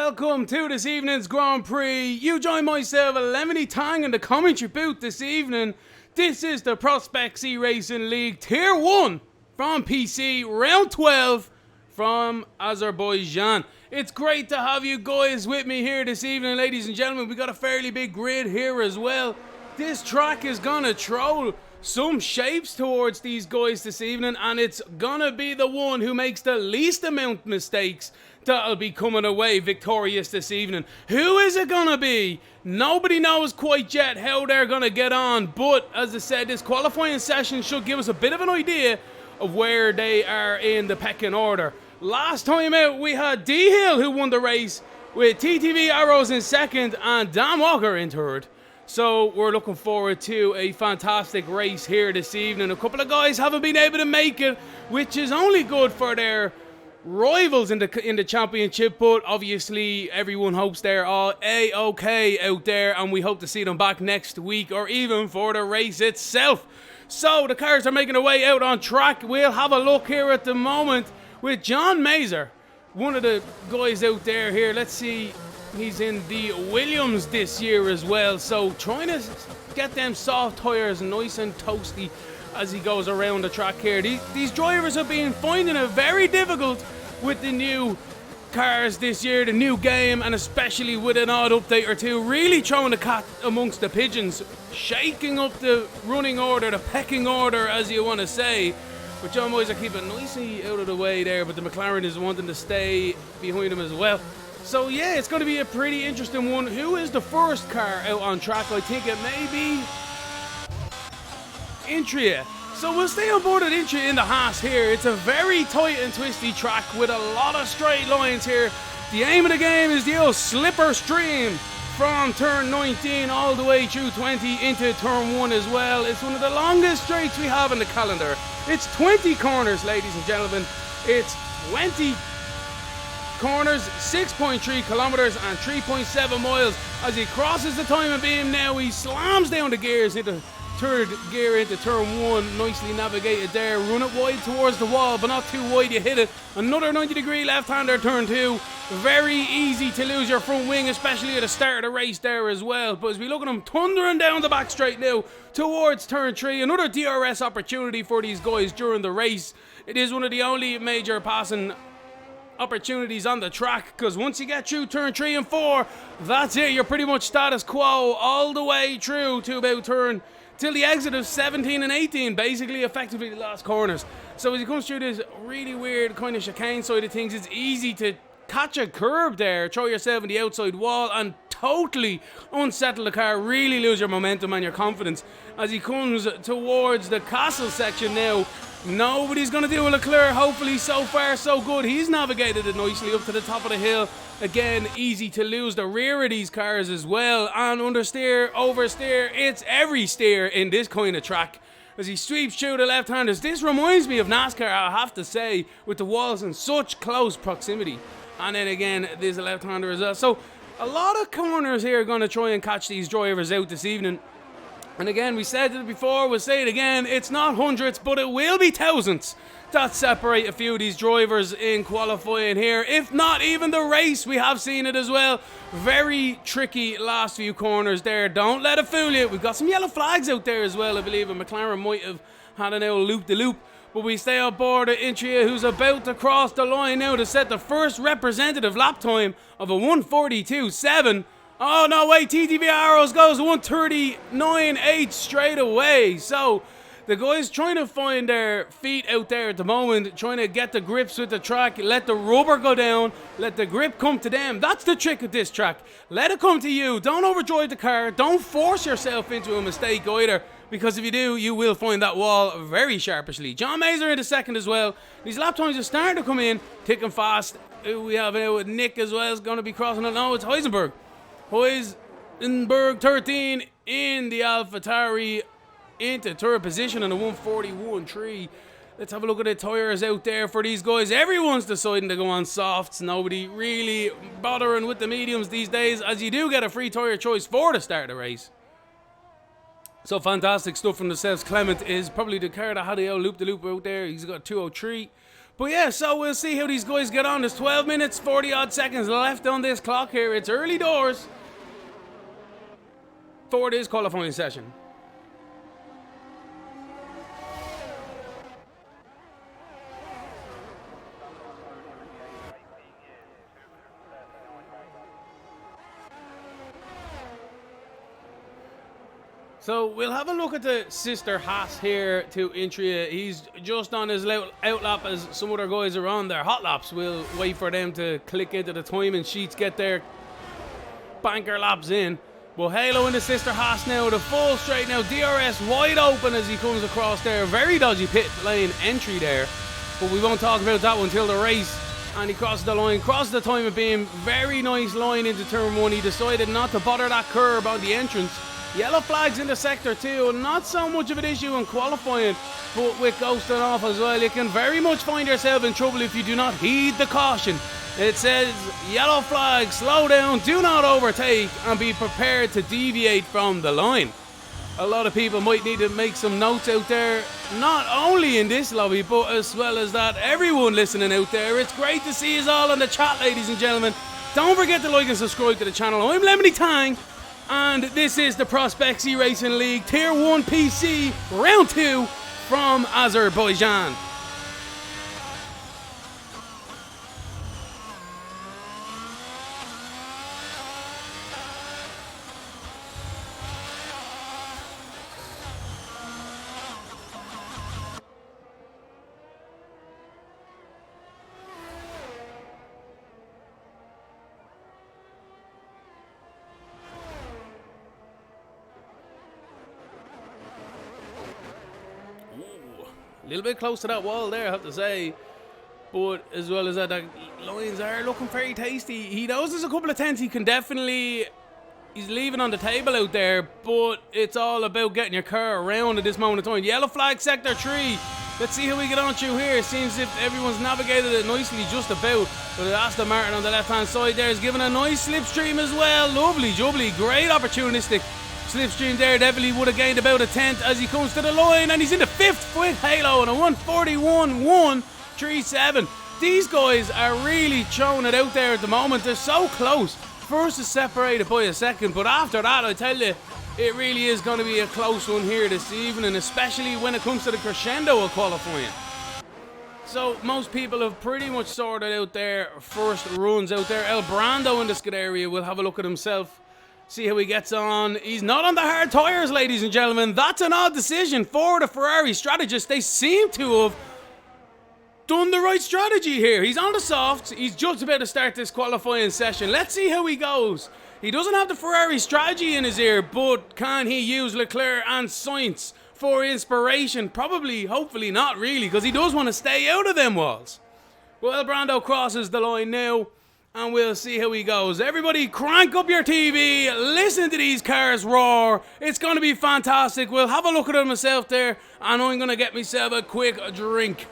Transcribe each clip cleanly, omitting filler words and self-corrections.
welcome to this evening's Grand Prix. You join myself, Lemony Tang, in the commentary booth this evening. This is the Prospects eRacing League Tier 1 from PC, Round 12 from Azerbaijan. It's great to have you guys with me here this evening, ladies and gentlemen. We got a fairly big grid here as well. This track is gonna throw some shapes towards these guys this evening, and it's gonna be the one who makes the least amount of mistakes that'll be coming away victorious this evening. Who is it gonna be? Nobody knows quite yet how they're gonna get on, but as I said, this qualifying session should give us a bit of an idea of where they are in the pecking order. Last time out, we had D Hill who won the race, with TTV Arrows in second and Dan Walker in third. So we're looking forward to a fantastic race here this evening. A couple of guys haven't been able to make it, which is only good for their rivals in the championship, but obviously everyone hopes they're all A-OK out there, and we hope to see them back next week or even for the race itself. So the cars are making their way out on track. We'll have a look here at the moment with John Mazer, one of the guys out there here. Let's see. He's in the Williams this year as well, so trying to get them soft tyres nice and toasty as he goes around the track here. These drivers have been finding it very difficult with the new cars this year, the new game, and especially with an odd update or two, really throwing the cat amongst the pigeons, shaking up the running order, the pecking order, as you want to say. But John Moyes are keeping nicely out of the way there, but the McLaren is wanting to stay behind him as well. So yeah, it's going to be a pretty interesting one. Who is the first car out on track? I think it may be Intria. So we'll stay on board with Intria in the Haas here. It's a very tight and twisty track with a lot of straight lines here. The aim of the game is the old slipper stream from turn 19 all the way through 20 into turn 1 as well. It's one of the longest straights we have in the calendar. It's 20 corners, ladies and gentlemen. It's 20 corners, 6.3 kilometers and 3.7 miles. As he crosses the timing beam now, he slams down the gears into third gear into turn 1. Nicely navigated there. Run it wide towards the wall, but not too wide. You hit it. Another 90-degree left-hander, turn 2. Very easy to lose your front wing, especially at the start of the race there as well. But as we look at him thundering down the back straight now towards turn 3, another DRS opportunity for these guys during the race. It is one of the only major passing opportunities on the track, because once you get through turn 3 and 4, that's it. You're pretty much status quo all the way through to about till the exit of 17 and 18, basically effectively the last corners. So as he comes through this really weird kind of chicane side of things, it's easy to catch a curb there, throw yourself in the outside wall and totally unsettle the car, really lose your momentum and your confidence. As he comes towards the castle section now, nobody's going to do a Leclerc. Hopefully, so far so good. He's navigated it nicely up to the top of the hill. Again, easy to lose the rear of these cars as well. And understeer, oversteer, it's every steer in this kind of track. As he sweeps through the left-handers. This reminds me of NASCAR, I have to say, with the walls in such close proximity. And then again, there's a left-hander as well. So, a lot of corners here are going to try and catch these drivers out this evening. And again, we said it before, we'll say it again, it's not hundreds, but it will be thousands that separate a few of these drivers in qualifying here. If not even the race, we have seen it as well. Very tricky last few corners there. Don't let it fool you. We've got some yellow flags out there as well, I believe. And McLaren might have had an old loop-de-loop. But we stay on board of Intria, who's about to cross the line now to set the first representative lap time of a 1:42.7. Oh, no, wait, TTV Arrows goes 1:39.8 straight away. So, the guys trying to find their feet out there at the moment, trying to get the grips with the track, let the rubber go down, let the grip come to them. That's the trick of this track. Let it come to you. Don't overdrive the car. Don't force yourself into a mistake either, because if you do, you will find that wall very sharpishly. John Mazer in the second as well. These lap times are starting to come in, ticking fast. We have Nick as well, is going to be crossing it. No, it's Heisenberg. Heisenberg 13 in the AlphaTauri into third position on a 1:41.3. Let's have a look at the tyres out there for these guys. Everyone's deciding to go on softs. Nobody really bothering with the mediums these days, as you do get a free tyre choice for the start of the race. So fantastic stuff from themselves. Clement is probably the car that had the old loop-de-loop out there. He's got 203. But yeah, so we'll see how these guys get on. There's 12 minutes, 40 odd seconds left on this clock here. It's early doors for this qualifying session. So we'll have a look at the sister Haas here to Intria. He's just on his out lap as some other guys are on their hot laps. We'll wait for them to click into the timing sheets, get their banker laps in. But Halo in the sister Haas now, the full straight now. DRS wide open as he comes across there. Very dodgy pit lane entry there. But we won't talk about that one until the race. And he crosses the line, crosses the timing beam. Very nice line into turn one. He decided not to bother that curb on the entrance. Yellow flags in the sector too, not so much of an issue in qualifying, but with ghosting off as well, you can very much find yourself in trouble if you do not heed the caution. It says yellow flag, slow down, do not overtake, and be prepared to deviate from the line. A lot of people might need to make some notes out there, not only in this lobby, but as well as that, everyone listening out there. It's great to see us all in the chat, ladies and gentlemen. Don't forget to like and subscribe to the channel. I'm Lemony Tang. And this is the Prospects eRacing League Tier 1 PC Round 2 from Azerbaijan. A little bit close to that wall there, I have to say. But as well as that, the lines are looking very tasty. He knows there's a couple of tenths he can definitely... He's leaving on the table out there, but it's all about getting your car around at this moment in time. Yellow flag, sector 3. Let's see how we get on through here. It seems as if everyone's navigated it nicely just about. But Aston Martin on the left-hand side there is giving a nice slipstream as well. Lovely jubbly, great opportunistic slipstream there. Definitely would have gained about a tenth as he comes to the line, and he's in the 5th with Halo on a 141.137. These guys are really showing it out there at the moment. They're so close. First is separated by a second, but after that, I tell you, it really is going to be a close one here this evening, especially when it comes to the crescendo of qualifying. So most people have pretty much sorted out their first runs out there. El Brando in the Scuderia will have a look at himself, see how he gets on. He's not on the hard tyres, ladies and gentlemen. That's an odd decision for the Ferrari strategists. They seem to have done the right strategy here. He's on the softs. He's just about to start this qualifying session. Let's see how he goes. He doesn't have the Ferrari strategy in his ear, but can he use Leclerc and Sainz for inspiration? Probably, hopefully not really, because he does want to stay out of them walls. Well, Brando crosses the line now, and we'll see how he goes. Everybody crank up your TV, listen to these cars roar. It's going to be fantastic. We'll have a look at it myself there, and I'm going to get myself a quick drink.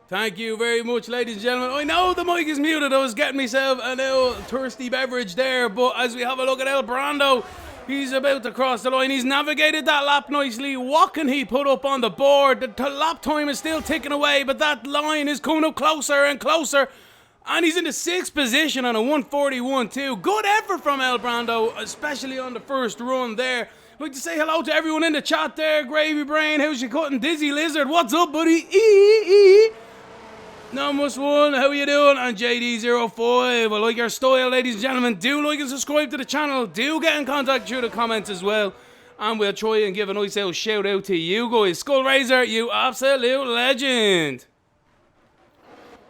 Thank you very much, ladies and gentlemen. I know the mic is muted. I was getting myself a little thirsty beverage there, but as we have a look at El Brando, he's about to cross the line. He's navigated that lap nicely. What can he put up on the board? The lap time is still ticking away, but that line is coming up closer and closer. And he's in the 6th position on a 141.2. Good effort from El Brando, especially on the first run there. I'd like to say hello to everyone in the chat there. Gravy Brain, how's you cutting? Dizzy Lizard, what's up, buddy? Numbers 1, how you doing? And JD05, I like your style, ladies and gentlemen. Do like and subscribe to the channel. Do get in contact through the comments as well. And we'll try and give a nice little shout out to you guys. Skull Razor, you absolute legend.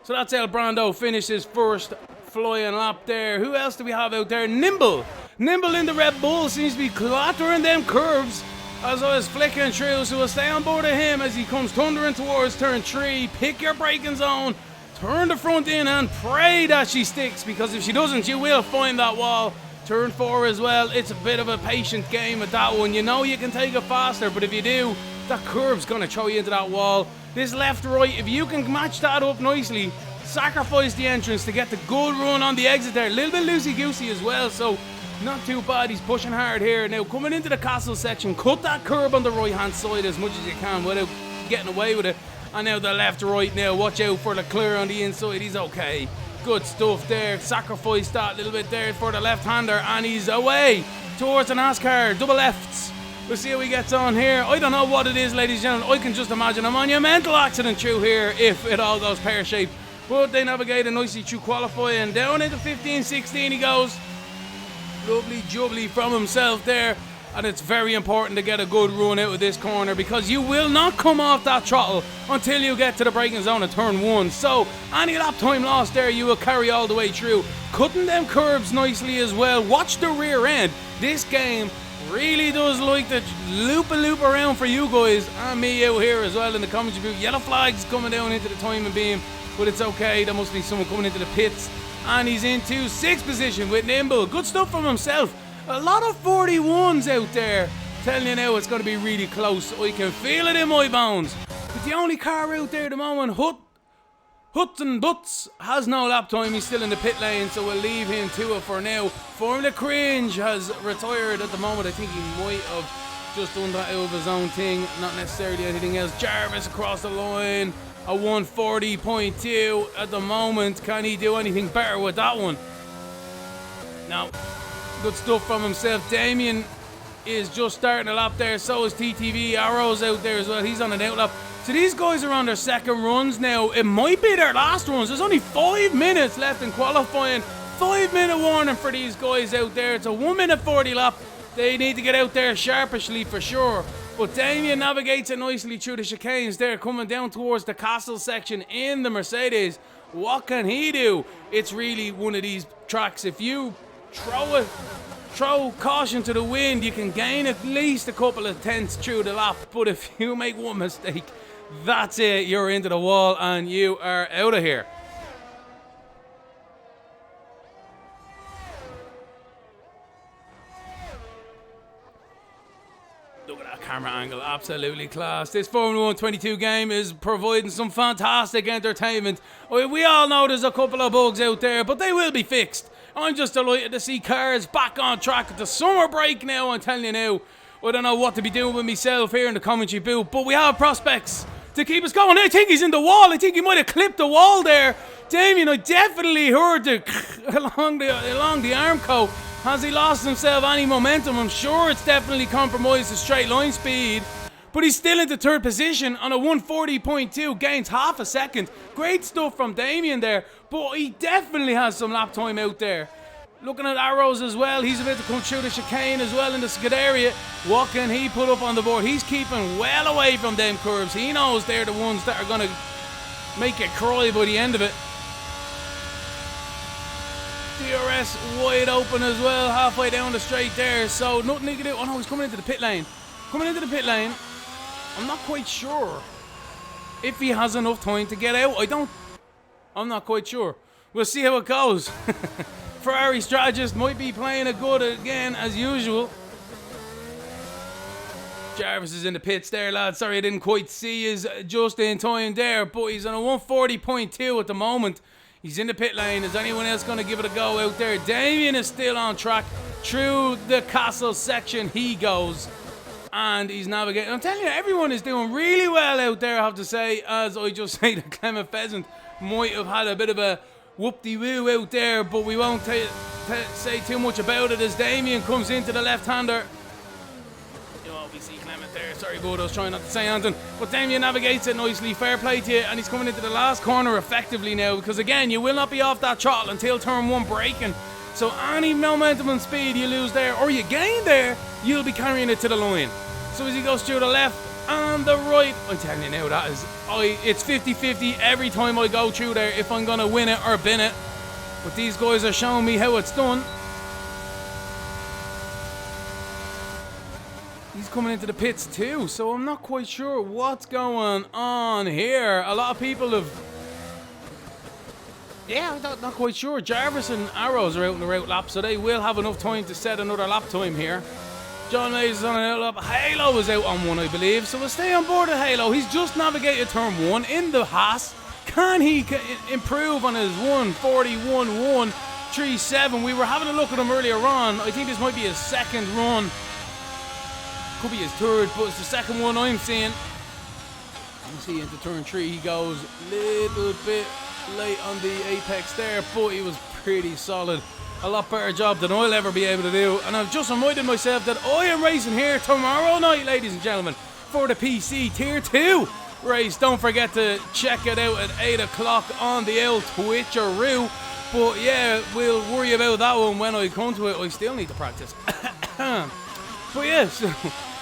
So that's El Brando finishes first flying lap there. Who else do we have out there? Nimble. Nimble in the Red Bull seems to be clattering them curves as I was flicking through. So we'll stay on board of him as he comes thundering towards turn 3. Pick your braking zone. Turn the front in and pray that she sticks, because if she doesn't, you will find that wall. Turn 4 as well. It's a bit of a patient game with that one. You know you can take it faster, but if you do, that curve's going to throw you into that wall. This left-right, if you can match that up nicely, sacrifice the entrance to get the good run on the exit there. A little bit loosey-goosey as well, so not too bad. He's pushing hard here. Now, coming into the castle section, cut that curb on the right-hand side as much as you can without getting away with it. And now the left-right now. Watch out for the clear on the inside. He's okay. Good stuff there. Sacrifice that little bit there for the left-hander, and he's away towards the NASCAR. Double lefts. We'll see how he gets on here. I don't know what it is, ladies and gentlemen. I can just imagine a monumental accident through here if it all goes pear-shaped. But they navigated nicely through qualifying. Down into 15-16 he goes. Lovely jubbly from himself there. And it's very important to get a good run out of this corner, because you will not come off that throttle until you get to the braking zone of turn 1. So any lap time lost there you will carry all the way through. Cutting them curbs nicely as well. Watch the rear end. This game really does like to loop around for you guys and me out here as well in the commentary booth. Yellow flags coming down into the timing beam, but it's okay. There must be someone coming into the pits. And he's into 6th position with Nimble. Good stuff from himself. A lot of 41s out there. Telling you now, it's going to be really close. I can feel it in my bones. But the only car out there at the moment, Hutton Butts, has no lap time. He's still in the pit lane, so we'll leave him to it for now. Formula Cringe has retired at the moment. I think he might have just done that out of his own thing, not necessarily anything else. Jarvis across the line, a 140.2 at the moment. Can he do anything better with that one? No. Good stuff from himself. Damien is just starting a lap there. So is TTV. Arrow's out there as well. He's on an out lap. So these guys are on their second runs now. It might be their last runs. There's only 5 minutes left in qualifying. 5-minute warning for these guys out there. It's a 1-minute 40 lap. They need to get out there sharpishly for sure. But Damien navigates it nicely through the chicanes there, coming down towards the castle section in the Mercedes. What can he do? It's really one of these tracks. If you throw caution to the wind, you can gain at least a couple of tenths through the lap. But if you make one mistake, that's it. You're into the wall and you are out of here. Look at that camera angle, absolutely class. This Formula 1 22 game is providing some fantastic entertainment. We all know there's a couple of bugs out there, but they will be fixed. I'm just delighted to see cars back on track at the summer break now. I'm telling you now, I don't know what to be doing with myself here in the commentary booth, but we have prospects to keep us going. I think he's in the wall. I think he might have clipped the wall there. Damien, I definitely heard the along the arm coat. Has he lost himself any momentum? I'm sure it's definitely compromised his straight line speed. But he's still into 3rd position on a 140.2, gains half a second. Great stuff from Damien there, but he definitely has some lap time out there. Looking at Arrows as well, he's about to come through the chicane as well in the skid area. What can he put up on the board? He's keeping well away from them curves. He knows they're the ones that are going to make it cry by the end of it. DRS wide open as well, halfway down the straight there, so nothing he can do. Oh no, he's coming into the pit lane. I'm not quite sure if he has enough time to get out. I'm not quite sure. We'll see how it goes. Ferrari strategist might be playing it good again as usual. Jarvis is in the pits there, lads. Sorry I didn't quite see his just in time there, but he's on a 140.2 at the moment. He's in the pit lane. Is anyone else going to give it a go out there? Damien is still on track. Through the castle section he goes. And he's navigating. I'm telling you, everyone is doing really well out there, I have to say. As I just say that Clement Pheasant might have had a bit of a whoop-de-woo out there, but we won't say too much about it as Damien comes into the left-hander. We see Clement there. Sorry, bud, I was trying not to say anything. But Damien navigates it nicely. Fair play to you. And he's coming into the last corner effectively now, because again, you will not be off that throttle until turn 1 braking. So any momentum and speed you lose there, or you gain there, you'll be carrying it to the line. So as he goes through the left and the right, I tell you now, that is, it's 50-50 every time I go through there if I'm going to win it or bin it. But these guys are showing me how it's done. He's coming into the pits too, so I'm not quite sure what's going on here. A lot of people have... Yeah, I'm not quite sure. Jarvis and Arrows are out in the route lap, so they will have enough time to set another lap time here. John Mays is on an out lap. Halo is out on one, I believe, so we'll stay on board of Halo. He's just navigated turn 1 in the Haas. Can he improve on his 1:41.137? We were having a look at him earlier on. I think this might be his second run. Could be his third, but it's the second one I'm seeing. You see into turn 3, he goes a little bit late on the apex there, but he was pretty solid. A lot better job than I'll ever be able to do. And I've just reminded myself that I am racing here tomorrow night, ladies and gentlemen, for the PC Tier 2 race. Don't forget to check it out at 8 o'clock on the old Twitcheroo. But yeah, we'll worry about that one when I come to it. I still need to practice. But yes,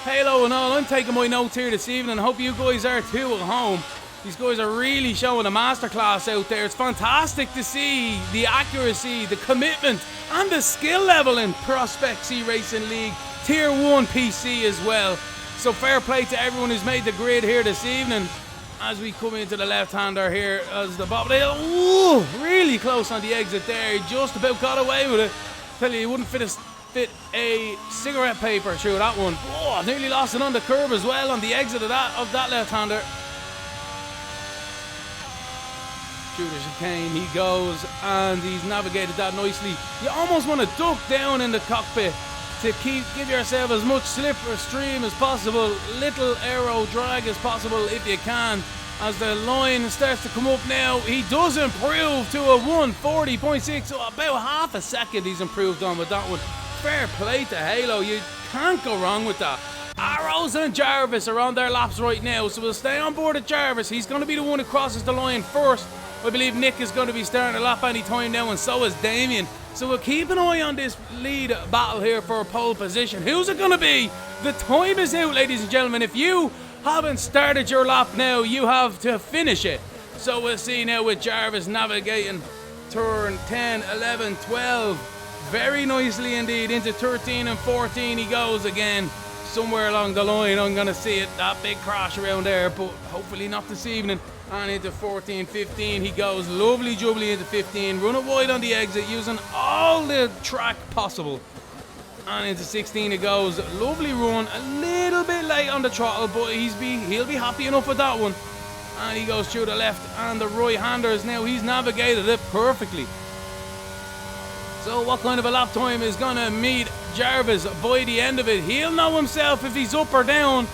Halo and all, I'm taking my notes here this evening. I hope you guys are too at home. These guys are really showing a masterclass out there. It's fantastic to see the accuracy, the commitment, and the skill level in Prospects eRacing League Tier 1 PC as well. So fair play to everyone who's made the grid here this evening. As we come into the left-hander here as the bottom. Ooh, really close on the exit there. He just about got away with it. Tell you, he wouldn't fit a cigarette paper through that one. Oh, nearly lost it on the curb as well on the exit of that left-hander. Through the chicane he goes, and he's navigated that nicely. You almost want to duck down in the cockpit to give yourself as much slip or stream as possible, little aero drag as possible if you can. As the line starts to come up now, he does improve to a 1:40.6, so about half a second he's improved on with that one. Fair play to Halo, you can't go wrong with that. Arrows and Jarvis are on their laps right now, so we'll stay on board at Jarvis. He's going to be the one who crosses the line first. I believe Nick is going to be starting a lap any time now, and so is Damien. So we'll keep an eye on this lead battle here for pole position. Who's it going to be? The time is out, ladies and gentlemen. If you haven't started your lap now, you have to finish it. So we'll see now with Jarvis navigating turn 10, 11, 12. Very nicely indeed. Into 13 and 14 he goes again. Somewhere along the line I'm going to see it. That big crash around there, but hopefully not this evening. And into 14, 15 he goes. Lovely jubbly into 15. Run it wide on the exit using all the track possible. And into 16 it goes. Lovely run. A little bit late on the throttle, but he'll be happy enough with that one. And he goes through the left and the right handers now. He's navigated it perfectly. So what kind of a lap time is going to meet Jarvis by the end of it? He'll know himself if he's up or down.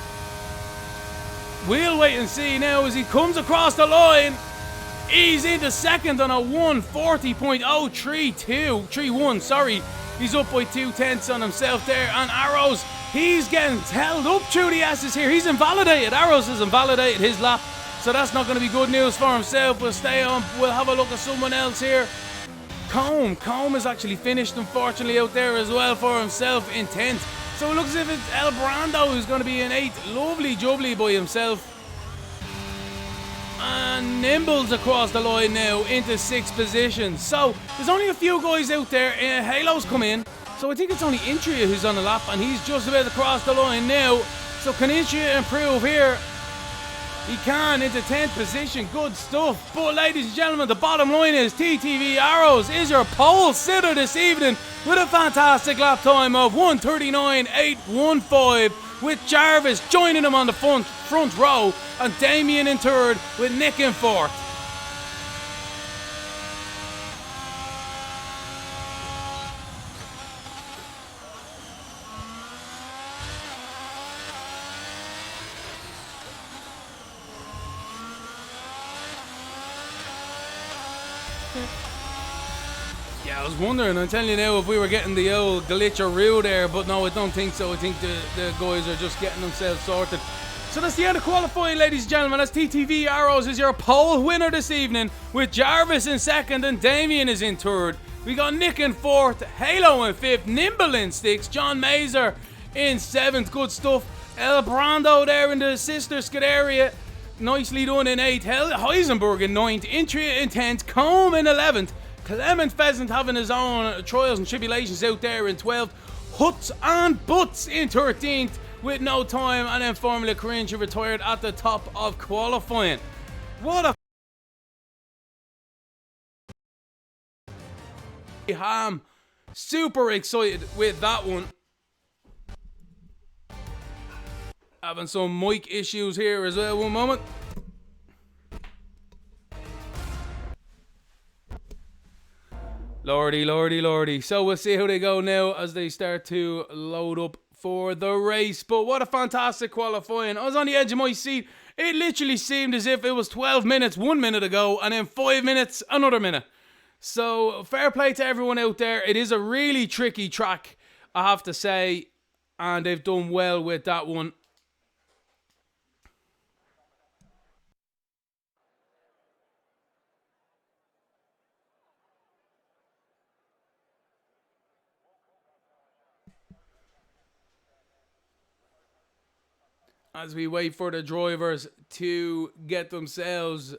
We'll wait and see now as he comes across the line. He's into second on a 1:40.031, sorry. He's up by 2/10 on himself there. And Arrows, he's getting held up through the S's here. He's invalidated. Arrows has invalidated his lap. So that's not going to be good news for himself. We'll stay on. We'll have a look at someone else here. Combe is actually finished, unfortunately, out there as well for himself in 10th. So it looks as if it's El Brando who's going to be in 8th. Lovely jubbly by himself. And Nimbles across the line now into 6th position. So there's only a few guys out there. Halo's come in. So I think it's only Intria who's on the lap, and he's just about to cross the line now. So can Intria improve here? He can into 10th position. Good stuff. But ladies and gentlemen, the bottom line is TTV Arrows is your pole sitter this evening with a fantastic lap time of 1:39.815, with Jarvis joining him on the front row and Damien in third with Nick in fourth. Yeah, I was wondering, I'm telling you now, if we were getting the old glitcheroo there, but no, I don't think so. I think the guys are just getting themselves sorted. So that's the end of qualifying, ladies and gentlemen, as TTV Arrows is your pole winner this evening, with Jarvis in second and Damien is in third. We got Nick in fourth, Halo in fifth, Nimble in sixth, John Mazer in seventh. Good stuff. El Brando there in the sister Scuderia, nicely done in eighth. Heisenberg in ninth, Intria in 10th, Combe in 11th. Clement Pheasant having his own trials and tribulations out there in 12th. Huts and Butts in 13th with no time. And then Formula Cringe retired at the top of qualifying. What a ham. Super excited with that one. Having some mic issues here as well. One moment. Lordy, lordy, lordy. So we'll see how they go now as they start to load up for the race. But what a fantastic qualifying. I was on the edge of my seat. It literally seemed as if it was 12 minutes 1 minute ago, and then 5 minutes another minute. So fair play to everyone out there. It is a really tricky track, I have to say, and they've done well with that one. As we wait for the drivers to get themselves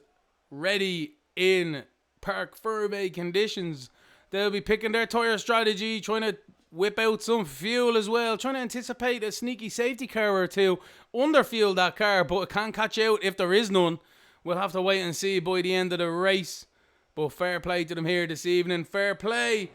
ready in Parc Fermé conditions, they'll be picking their tyre strategy, trying to whip out some fuel as well, trying to anticipate a sneaky safety car or two, underfuel that car, but it can catch out if there is none. We'll have to wait and see by the end of the race. But fair play to them here this evening. Fair play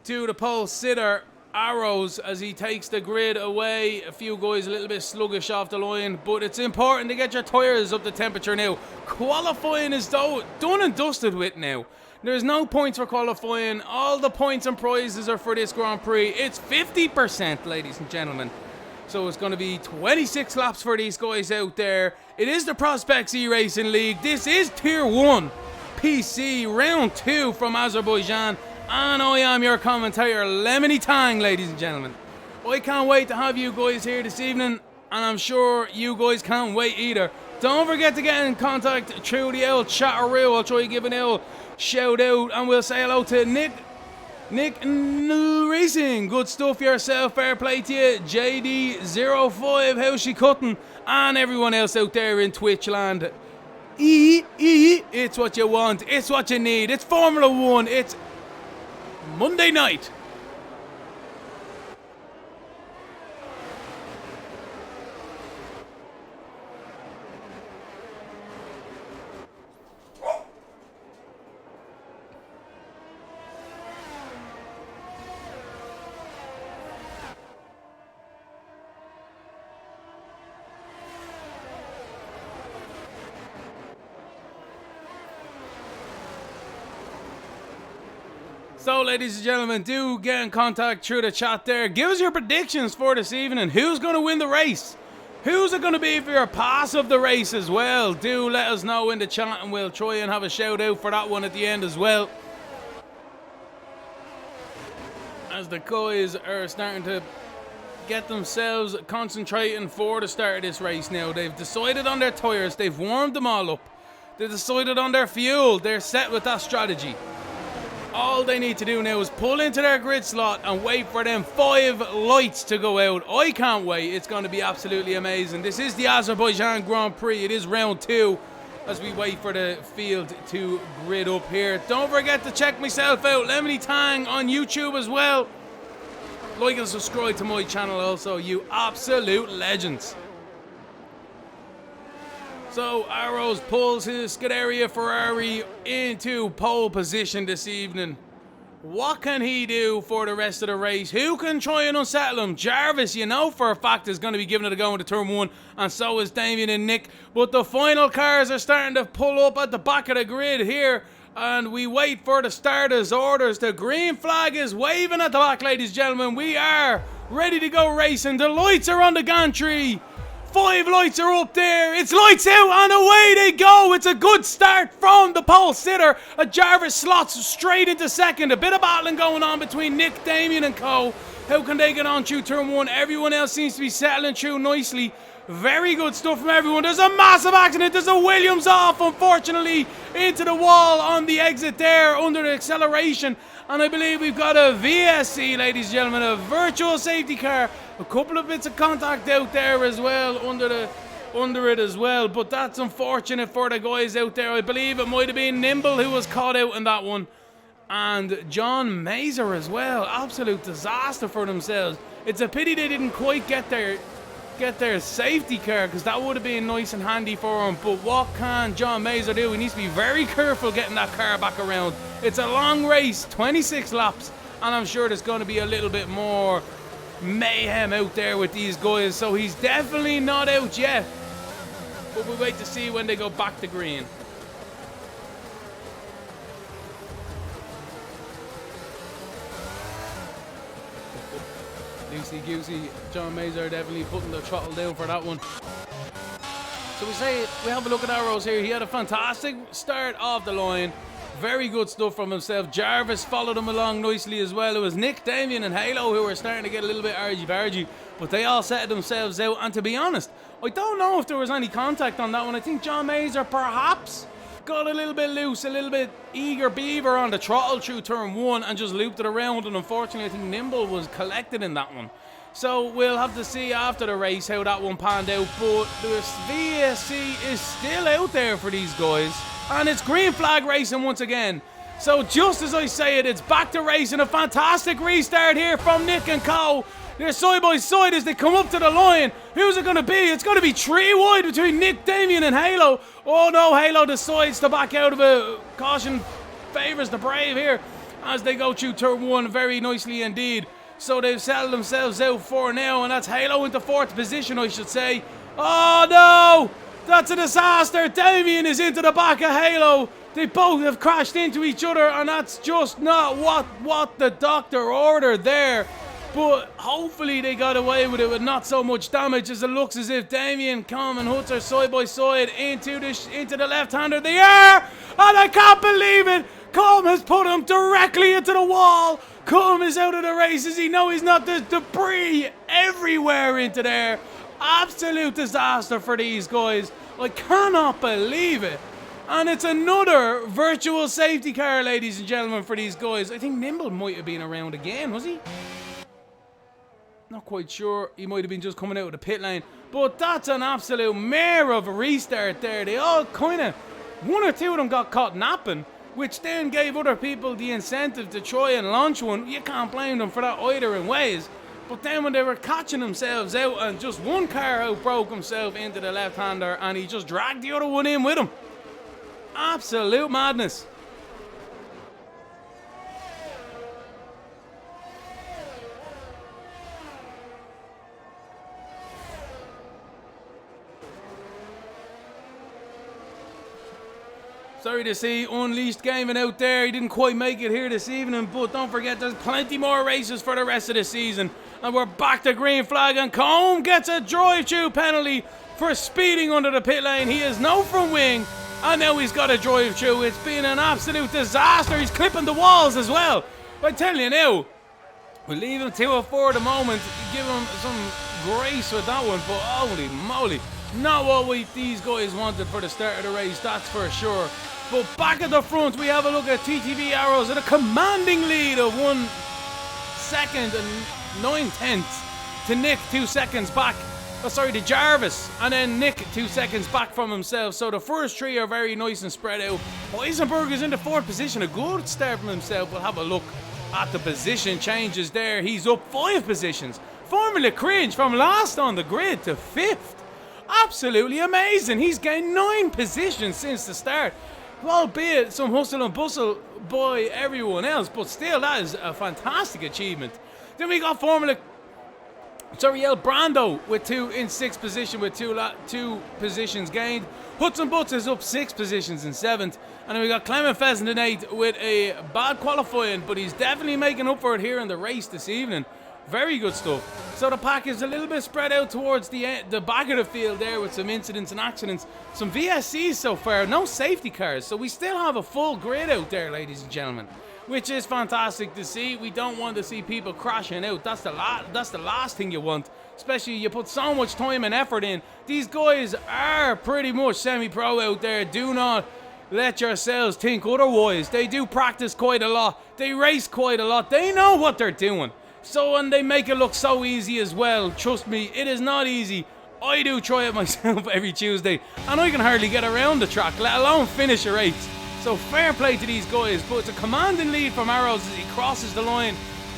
to the pole sitter Arrows as he takes the grid away. A few guys a little bit sluggish off the line, but it's important to get your tyres up to temperature now. Qualifying is done and dusted with now. There's no points for qualifying. All the points and prizes are for this Grand Prix. It's 50%, ladies and gentlemen. So it's going to be 26 laps for these guys out there. It is the Prospects eRacing League. This is Tier 1 PC Round 2 from Azerbaijan. And I am your commentator, Lemony Tang, ladies and gentlemen. I can't wait to have you guys here this evening, and I'm sure you guys can't wait either. Don't forget to get in contact through the old chatteroo. I'll try to give an old shout out, and we'll say hello to Nick eRacing. Good stuff yourself, fair play to you. JD05, how's she cutting? And everyone else out there in Twitch land. It's what you want, it's what you need. It's Formula 1, it's Monday night. So, ladies and gentlemen, do get in contact through the chat there. Give us your predictions for this evening. Who's going to win the race? Who's it going to be for your pass of the race as well? Do let us know in the chat, and we'll try and have a shout out for that one at the end as well. As the guys are starting to get themselves concentrating for the start of this race now. They've decided on their tyres. They've warmed them all up. They've decided on their fuel. They're set with that strategy. All they need to do now is pull into their grid slot and wait for them 5 lights to go out. I can't wait. It's going to be absolutely amazing. This is the Azerbaijan Grand Prix. It is round 2 as we wait for the field to grid up here. Don't forget to check myself out, Lemony Tang, on YouTube as well. Like and subscribe to my channel also, you absolute legends. So Arrows pulls his Scuderia Ferrari into pole position this evening. What can he do for the rest of the race? Who can try and unsettle him? Jarvis, you know for a fact, is going to be giving it a go into turn 1, and so is Damien and Nick. But the final cars are starting to pull up at the back of the grid here, and we wait for the starters' orders. The green flag is waving at the back, ladies and gentlemen. We are ready to go racing. The lights are on the gantry 5 lights are up there. It's lights out and away they go. It's a good start from the pole sitter. A Jarvis slots straight into second. A bit of battling going on between Nick, Damien and Co. How can they get on through turn 1? Everyone else seems to be settling through nicely. Very good stuff from everyone. There's a massive accident. There's a Williams off, unfortunately, into the wall on the exit there under the acceleration. And I believe we've got a VSC, ladies and gentlemen, a virtual safety car. A couple of bits of contact out there as well, under it as well. But that's unfortunate for the guys out there. I believe it might have been Nimble who was caught out in that one. And John Mazer as well. Absolute disaster for themselves. It's a pity they didn't quite get their safety car, because that would have been nice and handy for him. But what can John Mazer do? He needs to be very careful getting that car back around. It's a long race, 26 laps, and I'm sure there's going to be a little bit more mayhem out there with these guys. So he's definitely not out yet, but we'll wait to see when they go back to green. Loosey goosey, John Mazer definitely putting the throttle down for that one. So we have a look at arrows here. He had a fantastic start off the line. Very good stuff from himself. Jarvis followed him along nicely as well. It was Nick, Damien and Halo who were starting to get a little bit argy-bargy, but they all settled themselves out. And to be honest, I don't know if there was any contact on that one. I think John Mazer perhaps got a little bit loose, a little bit eager beaver on the throttle through turn 1 and just looped it around, and unfortunately I think Nimble was collected in that one. So we'll have to see after the race how that one panned out, but the VSC is still out there for these guys, and it's green flag racing once again. So just as I say it, it's back to racing. A fantastic restart here from Nick and Co. They're side by side as they come up to the line. Who's it going to be? It's going to be 3 wide between Nick, Damien and Halo. Oh no, Halo decides to back out of it. Caution favours the brave here as they go through turn 1 very nicely indeed. So they've settled themselves out for now, and that's Halo into 4th position, I should say. Oh no! That's a disaster. Damien is into the back of Halo. They both have crashed into each other, and that's just not what the doctor ordered there. But hopefully they got away with it with not so much damage, as it looks as if Damien, Com and Hutz are side by side into the left-hander. They are! And I can't believe it! Com has put him directly into the wall. Com is out of the race. Does he know he's not? There's debris everywhere into there. Absolute disaster for these guys. I cannot believe it. And it's another virtual safety car, ladies and gentlemen, for these guys. I think Nimble might have been around again, was he? Not quite sure. He might have been just coming out of the pit lane. But that's an absolute mare of a restart there. They all kind of, 1 or 2 of them got caught napping, which then gave other people the incentive to try and launch one. You can't blame them for that either in ways. But then when they were catching themselves out, and just one car outbroke himself into the left-hander, and he just dragged the other one in with him. Absolute madness. Sorry to see Unleashed Gaming out there. He didn't quite make it here this evening, but don't forget there's plenty more races for the rest of the season. And we're back to green flag, and Combe gets a drive-through penalty for speeding under the pit lane. He is no front wing, and now he's got a drive-through. It's been an absolute disaster. He's clipping the walls as well. I tell you now, we'll leave him 2-4 at the moment. Give him some grace with that one, but holy moly. Not what these guys wanted for the start of the race, that's for sure. But back at the front, we have a look at TTV Arrows at a commanding lead of 1 second and 9/10 to Nick, 2 seconds back. Oh, sorry, to Jarvis, and then Nick 2 seconds back from himself. So the first 3 are very nice and spread out. Heisenberg is in the 4th position, a good start from himself. We'll have a look at the position changes there. He's up 5 positions. Formula Cringe from last on the grid to 5th. Absolutely amazing. He's gained 9 positions since the start. Albeit some hustle and bustle by everyone else, but still that is a fantastic achievement. Then we got El Brando with 2 in 6th position with 2 positions gained. Hudson Butts is up 6 positions in 7th. And then we got Clement Pheasant in 8th with a bad qualifying, but he's definitely making up for it here in the race this evening. Very good stuff. So the pack is a little bit spread out towards the back of the field there with some incidents and accidents. Some VSCs so far, no safety cars. So we still have a full grid out there, ladies and gentlemen, which is fantastic to see. We don't want to see people crashing out. That's the last thing you want, especially you put so much time and effort in. These guys are pretty much semi-pro out there. Do not let yourselves think otherwise. They do practice quite a lot. They race quite a lot. They know what they're doing. So, and they make it look so easy as well. Trust me, it is not easy. I do try it myself every Tuesday, and I can hardly get around the track, let alone finish a race. So fair play to these guys, but it's a commanding lead from Arrows as he crosses the line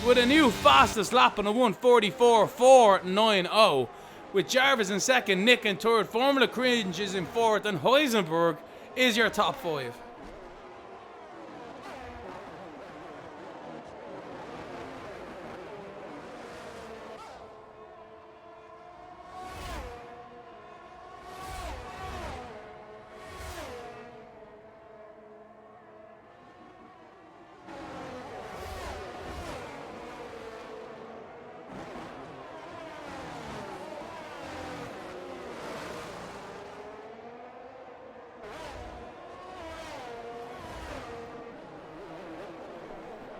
with a new fastest lap on a 1:44.490. With Jarvis in second, Nick in third, Formula Cringe is in fourth, and Heisenberg is your top five.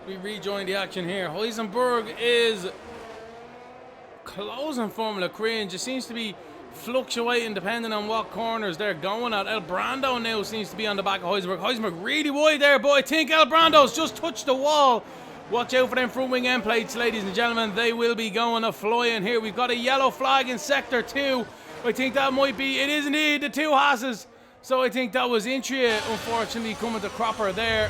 We rejoin the action here. Heisenberg is closing Formula Cringe. It seems to be fluctuating depending on what corners they're going at. El Brando now seems to be on the back of Heisenberg. Heisenberg really wide there, but I think El Brando's just touched the wall. Watch out for them front wing end plates, ladies and gentlemen. They will be going a flying here. We've got a yellow flag in sector 2. I think that might be, it is indeed the two Haas's. So I think that was Intria, unfortunately, coming to Cropper there.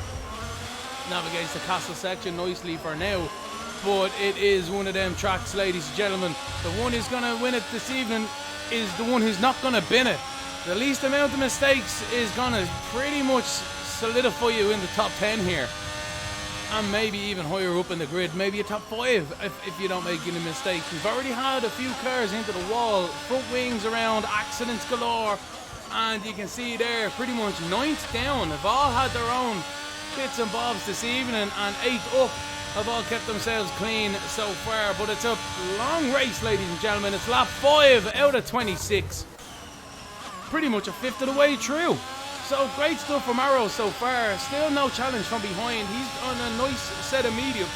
Navigates the castle section nicely for now, but it is one of them tracks, ladies and gentlemen. The one who's going to win it this evening is the one who's not going to bin it. The least amount of mistakes is going to pretty much solidify you in the top 10 here, and maybe even higher up in the grid, maybe a top 5 if you don't make any mistakes. We've already had a few cars into the wall, front wings around, accidents galore, and you can see there pretty much 9th down have all had their own bits and bobs this evening, and 8th up have all kept themselves clean so far. But it's a long race, ladies and gentlemen. It's lap 5 out of 26, pretty much a fifth of the way through. So great stuff from Arrow so far. Still no challenge from behind. He's on a nice set of mediums,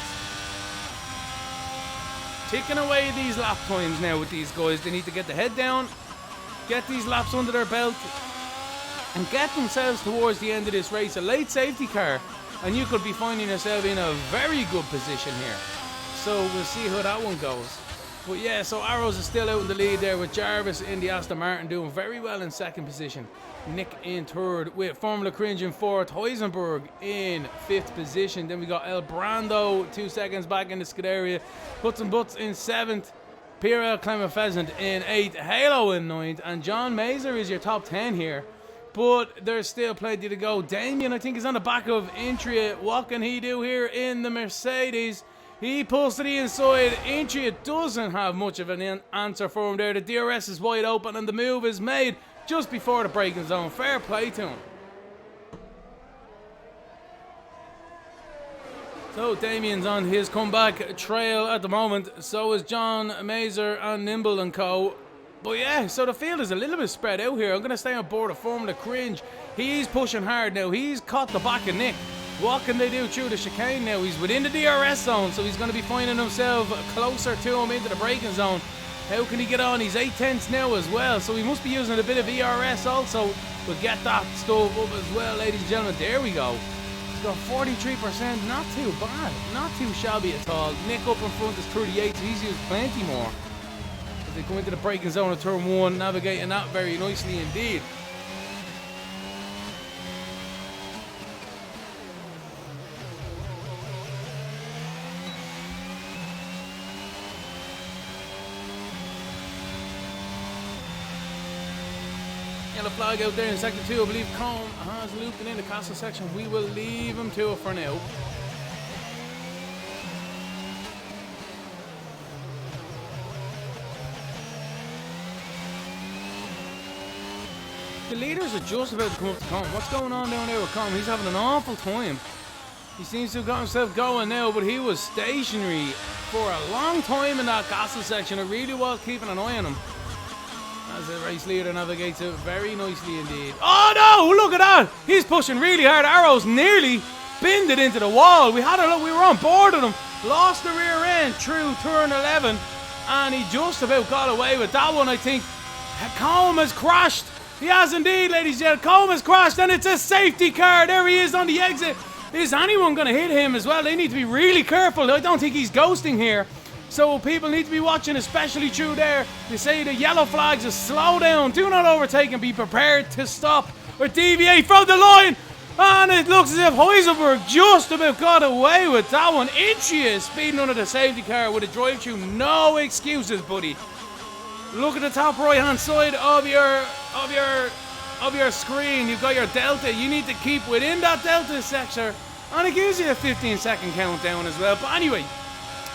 ticking away these lap times now with these guys. They need to get the head down, get these laps under their belt, and get themselves towards the end of this race. A late safety car, and you could be finding yourself in a very good position here. So we'll see how that one goes. But yeah, so Arrows is still out in the lead there with Jarvis in the Aston Martin doing very well in second position. Nick in third with Formula Cringe in fourth. Heisenberg in fifth position. Then we got El Brando 2 seconds back in the Scuderia. Puts and Butts in seventh. Pierre Clement Pheasant in eighth. Halo in ninth. And John Mazer is your top 10 here. But there's still plenty to go. Damien, I think, is on the back of Intria. What can he do here in the Mercedes? He pulls to the inside. Intria doesn't have much of an answer for him there. The DRS is wide open and the move is made just before the braking zone. Fair play to him. So Damien's on his comeback trail at the moment. So is John Mazer and Nimble and Co. But yeah, so the field is a little bit spread out here. I'm going to stay on board of Formula Cringe. He's pushing hard now. He's caught the back of Nick. What can they do through the chicane now? He's within the DRS zone, so he's going to be finding himself closer to him into the braking zone. How can he get on? He's 8/10 now as well, so he must be using a bit of ERS also. We'll get that stuff up as well, ladies and gentlemen. There we go. He's got 43%. Not too bad. Not too shabby at all. Nick up in front is 38, so he's used plenty more. They go into the braking zone of turn 1, navigating that very nicely indeed. Yellow flag out there in sector 2. I believe Colm has looped in the castle section. We will leave him to it for now. The leaders are just about to come up to Colm. What's going on down there with Colm? He's having an awful time. He seems to have got himself going now, but he was stationary for a long time in that castle section. It really was keeping an eye on him. As the race leader navigates it very nicely indeed. Oh no! Look at that! He's pushing really hard. Arrows nearly binned it into the wall. We had a look. We were on board with him. Lost the rear end through turn 11, and he just about got away with that one. I think Combe has crashed. He has indeed, ladies and gentlemen. Combe has crashed, and it's a safety car. There he is on the exit. Is anyone going to hit him as well? They need to be really careful. I don't think he's ghosting here. So people need to be watching, especially through there. They say the yellow flags is slow down. Do not overtake and be prepared to stop or deviate from the line. And it looks as if Heisenberg just about got away with that one. Inches speeding under the safety car with a drive-through. No excuses, buddy. Look at the top right-hand side of your screen. You've got your delta. You need to keep within that delta sector, and it gives you a 15-second countdown as well. But anyway,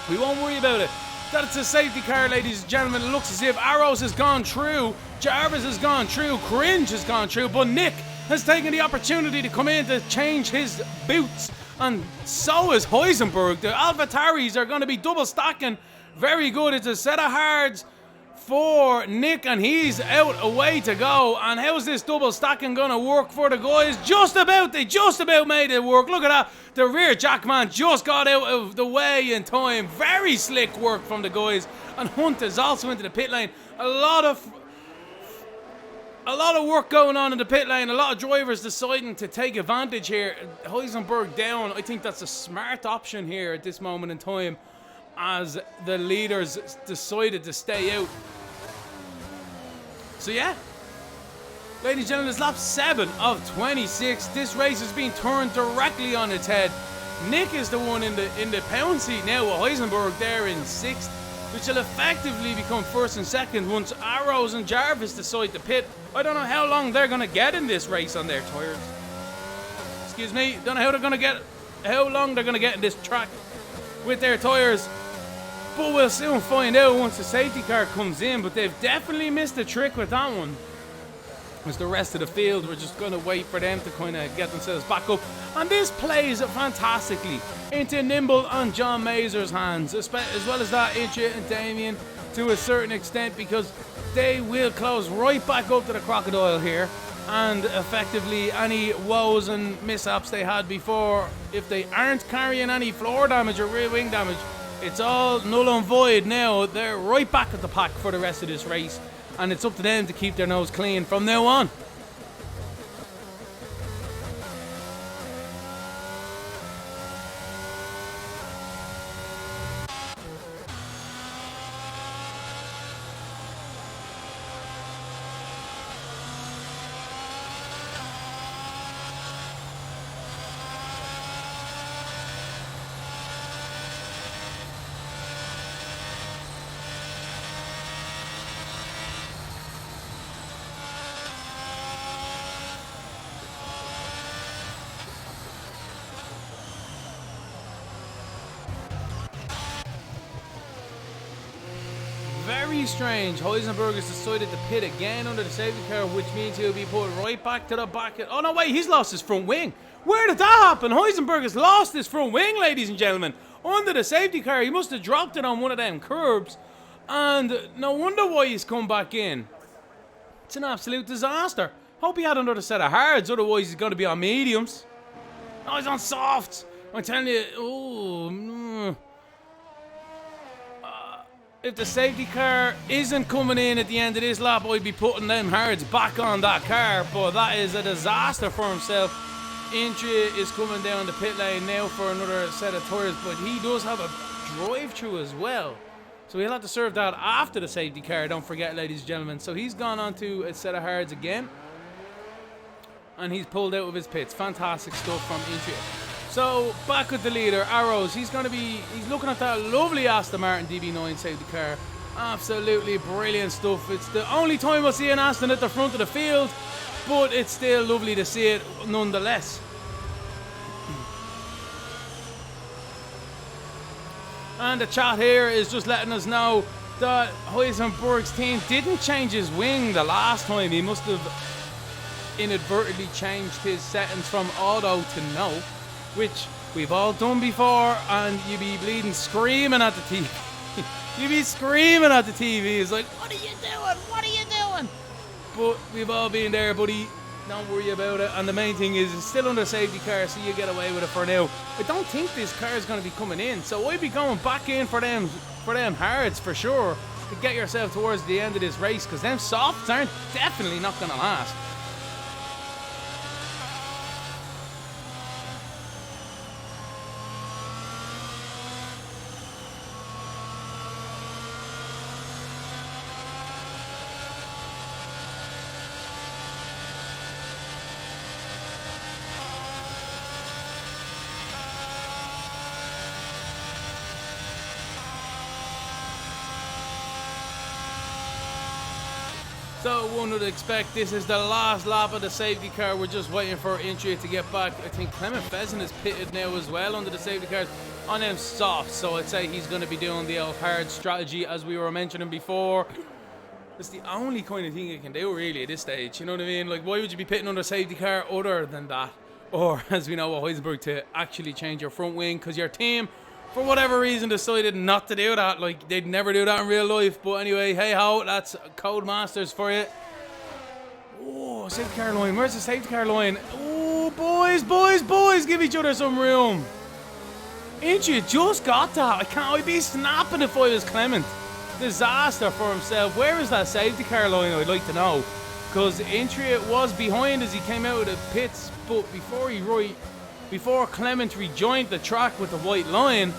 we won't worry about it. That's a safety car, ladies and gentlemen. It looks as if Arrows has gone through, Jarvis has gone through, Cringe has gone through, but Nick has taken the opportunity to come in to change his boots, and so is Heisenberg. The AlphaTauris are going to be double stacking. Very good. It's a set of hards for Nick, and he's out a way to go. And how's this double stacking gonna work for the guys? They just about made it work. Look at that. The rear jackman just got out of the way in time. Very slick work from the guys. And Hunt is also into the pit lane. A lot of work going on in the pit lane. A lot of drivers deciding to take advantage here. Heisenberg down. I think that's a smart option here at this moment in time, as the leaders decided to stay out. So yeah, ladies and gentlemen, it's lap 7 of 26. This race has been turned directly on its head. Nick is the one in the pound seat now, with Heisenberg there in 6th, which will effectively become 1st and 2nd once Arrows and Jarvis decide to pit. I don't know how long they're going to get in this race on their tyres. Excuse me, don't know how long they're going to get in this track with their tyres. But we'll soon find out once the safety car comes in. But they've definitely missed a trick with that one. As the rest of the field, we're just going to wait for them to kind of get themselves back up. And this plays fantastically into Nimble and John Mazur's hands, as well as that Incha and Damien to a certain extent, because they will close right back up to the Crocodile here. And effectively, any woes and mishaps they had before, if they aren't carrying any floor damage or rear wing damage, it's all null and void now. They're right back at the pack for the rest of this race, and it's up to them to keep their nose clean from now on. Very strange. Heisenberg has decided to pit again under the safety car, which means he'll be put right back to the back. Oh no, wait, he's lost his front wing. Where did that happen? Heisenberg has lost his front wing, ladies and gentlemen. Under the safety car, he must have dropped it on one of them curbs. And no wonder why he's come back in. It's an absolute disaster. Hope he had another set of hards, otherwise he's going to be on mediums. No, he's on softs. I'm telling you, oh. If the safety car isn't coming in at the end of this lap, I'd be putting them hards back on that car. But that is a disaster for himself. Incha is coming down the pit lane now for another set of tyres, but he does have a drive-through as well. So he'll have to serve that after the safety car, don't forget, ladies and gentlemen. So he's gone on to a set of hards again. And he's pulled out of his pits. Fantastic stuff from Incha. So, back with the leader, Arrows. He's looking at that lovely Aston Martin DB9 safety car. Absolutely brilliant stuff. It's the only time we'll see an Aston at the front of the field, but it's still lovely to see it nonetheless. And the chat here is just letting us know that Heisenberg's team didn't change his wing the last time. He must have inadvertently changed his settings from auto to no, which we've all done before, and you be bleeding screaming at the TV. You be screaming at the TV. It's like, what are you doing? What are you doing? But we've all been there, buddy. Don't worry about it. And the main thing is it's still under safety car, so you get away with it for now. I don't think this car is going to be coming in, so I'd be going back in for them hards for sure to get yourself towards the end of this race, because them softs aren't definitely not going to last. So one would expect this is the last lap of the safety car. We're just waiting for entry to get back. I think Clement Pheasant is pitted now as well under the safety cars on them softs. So I'd say he's going to be doing the old hard strategy as we were mentioning before. It's the only kind of thing you can do really at this stage. You know what I mean? Like, why would you be pitting under safety car other than that? Or, as we know at Heisenberg, to actually change your front wing because your team, for whatever reason, decided not to do that. Like, they'd never do that in real life. But anyway, hey ho, that's Codemasters for you. Oh, safety car line. Where's the safety car line? Oh, boys, give each other some room. Ain't you just got that? I'd be snapping if I was Clement. Disaster for himself. Where is that safety car line? I'd like to know. Because Intria was behind as he came out of the pits. But before Clement rejoined the track with the white line,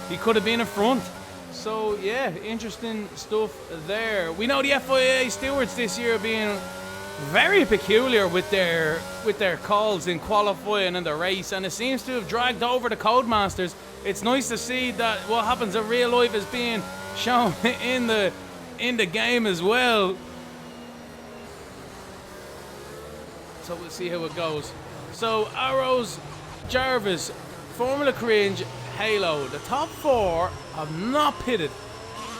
he could have been in front. So yeah, interesting stuff there. We know the FIA stewards this year being very peculiar with their calls in qualifying and the race, and it seems to have dragged over the Codemasters. It's nice to see that what happens in real life is being shown in the game as well. So we'll see how it goes. So Arrows, Jarvis, Formula Cringe, Halo. The top four have not pitted.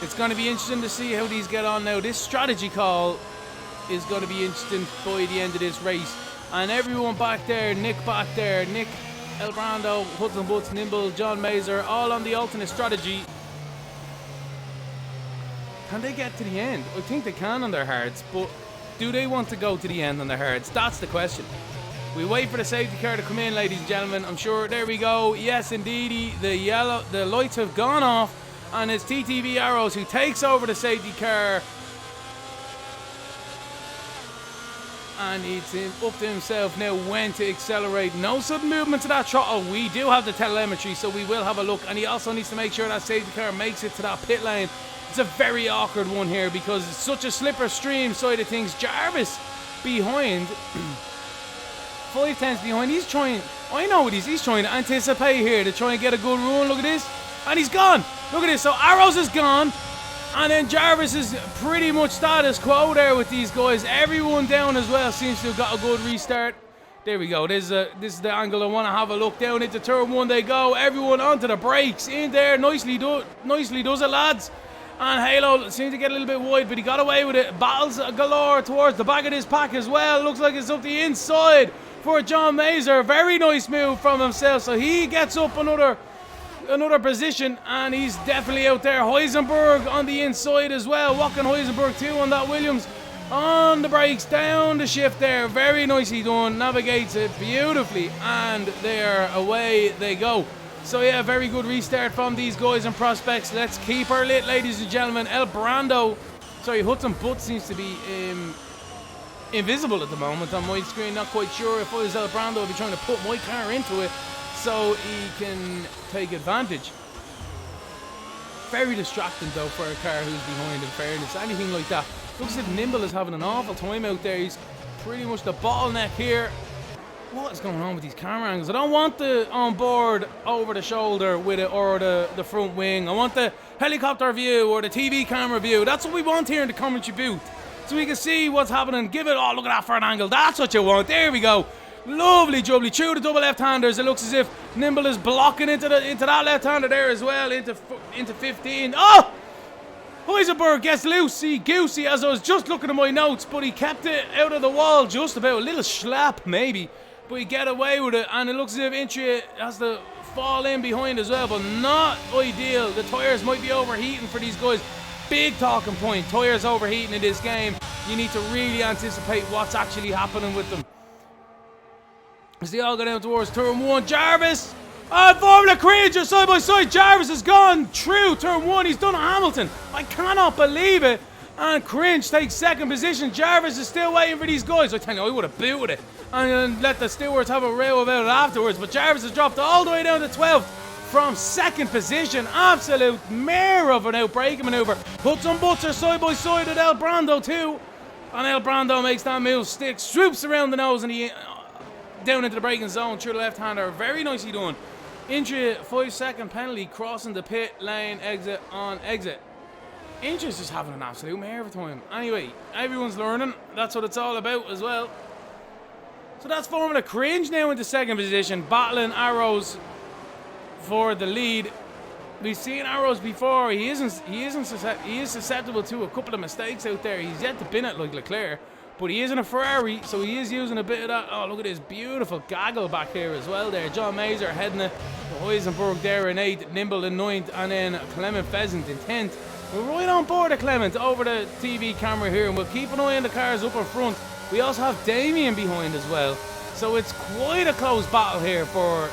It's going to be interesting to see how these get on now. This strategy call is going to be interesting by the end of this race. And everyone back there, Nick, El Brando, Hudson Butts, Nimble, John Mazer, all on the alternate strategy. Can they get to the end? I think they can on their hards, but do they want to go to the end on their hards? That's the question. We wait for the safety car to come in, ladies and gentlemen. I'm sure, there we go. Yes, indeedy, the lights have gone off, and it's TTV Arrows who takes over the safety car. And it's up to himself now when to accelerate. No sudden movement to that throttle. We do have the telemetry, so we will have a look. And he also needs to make sure that safety car makes it to that pit lane. It's a very awkward one here because it's such a slipper stream side of things. Jarvis behind. 5/10 behind. He's trying, I know what he's trying to anticipate here to try and get a good run. Look at this. And he's gone. Look at this. So Arrows is gone. And then Jarvis is pretty much status quo there with these guys. Everyone down as well seems to have got a good restart. There we go. This is the angle I want to have a look. Down into turn one they go. Everyone onto the brakes. In there. Nicely does it, lads. And Halo seemed to get a little bit wide, but he got away with it. Battles galore towards the back of this pack as well. Looks like it's up the inside for John Mazer. Very nice move from himself. So he gets up another position, and he's definitely out there. Heisenberg on the inside as well. Walking Heisenberg too on that Williams. On the brakes, down the shift there. Very nicely done. Navigates it beautifully, and there away they go. So yeah, very good restart from these guys and prospects. Let's keep her lit, ladies and gentlemen. El Brando, sorry, Hudson Butts seems to be invisible at the moment on my screen. Not quite sure. If I was El Brando, I'd be trying to put my car into it so he can take advantage. Very distracting though for a car who's behind, in fairness. Anything like that. Looks as if Nimble is having an awful time out there. He's pretty much the bottleneck here. What is going on with these camera angles? I don't want the onboard over the shoulder with it, or the front wing. I want the helicopter view or the TV camera view. That's what we want here in the commentary booth, so we can see what's happening. Give it, oh, look at that for an angle. That's what you want. There we go. Lovely jubbly. Through the double left-handers. It looks as if Nimble is blocking into that left-hander there as well, into 15. Oh! Heisenberg gets loosey-goosey as I was just looking at my notes, but he kept it out of the wall just about. A little slap maybe, but he get away with it, and it looks as if Intria has to fall in behind as well, but not ideal. The tyres might be overheating for these guys. Big talking point, tyres overheating in this game. You need to really anticipate what's actually happening with them. As they all go down towards turn 1, Jarvis! Formula Cringe are side by side. Jarvis has gone through turn 1. He's done Hamilton. I cannot believe it. And Cringe takes second position. Jarvis is still waiting for these guys. I tell you, I would have booted it and let the stewards have a row about it afterwards. But Jarvis has dropped all the way down to 12th from second position. Absolute mare of an outbreaking maneuver. Puts and butts are side by side with El Brando too. And El Brando makes that move stick. Swoops around the nose and he down into the braking zone through the left-hander. Very nicely done. Intria 5-second penalty crossing the pit lane exit on exit. Intria's just having an absolute mare of a time. Anyway, everyone's learning. That's what it's all about as well. So that's Formula Cringe now into second position, battling Arrows for the lead. We've seen Arrows before. He is susceptible to a couple of mistakes out there. He's yet to bin it like Leclerc, but he is in a Ferrari, so he is using a bit of that. Oh, look at this beautiful gaggle back here as well there. John Mazer heading it. Heisenberg there in 8th, Nimble in 9th, and then Clement Pheasant in 10th. We're right on board of Clement over the TV camera here, and we'll keep an eye on the cars up in front. We also have Damien behind as well. So it's quite a close battle here for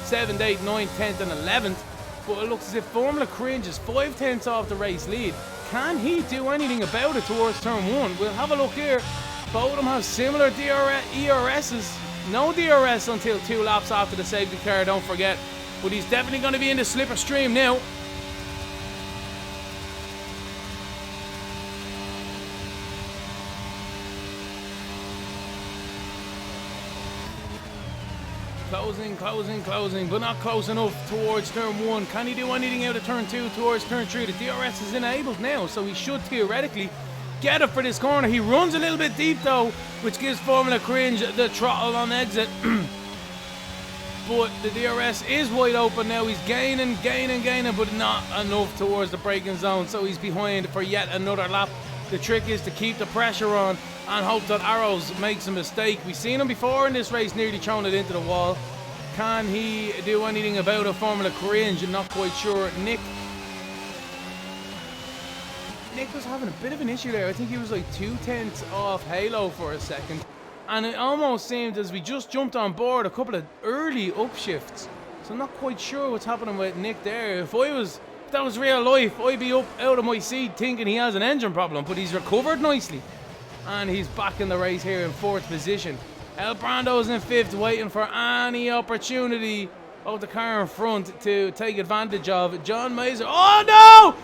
7th, 8th, 9th, 10th and 11th. But it looks as if Formula Cringe is 5/10 off the race lead. Can he do anything about it towards turn 1? We'll have a look here. Both of them have similar ERSs. No DRS until 2 laps after the safety car, don't forget. But he's definitely going to be in the slipper stream now. Closing, but not close enough towards turn 1. Can he do anything out of turn 2 towards turn 3? The DRS is enabled now, so he should theoretically get it for this corner. He runs a little bit deep though, which gives Formula Cringe the throttle on exit. But the DRS is wide open now. He's gaining, but not enough towards the braking zone, so he's behind for yet another lap. The trick is to keep the pressure on and hope that Arrows makes a mistake. We've seen him before in this race, nearly thrown it into the wall. Can he do anything about a Formula Cringe? I'm not quite sure. Nick was having a bit of an issue there. I think he was like 2/10 off Halo for a second. And it almost seemed as we just jumped on board a couple of early upshifts. So I'm not quite sure what's happening with Nick there. If that was real life, I'd be up out of my seat thinking he has an engine problem, but he's recovered nicely. And he's back in the race here in 4th position. El Brando's in 5th, waiting for any opportunity of the car in front to take advantage of. John Mazer. Oh no!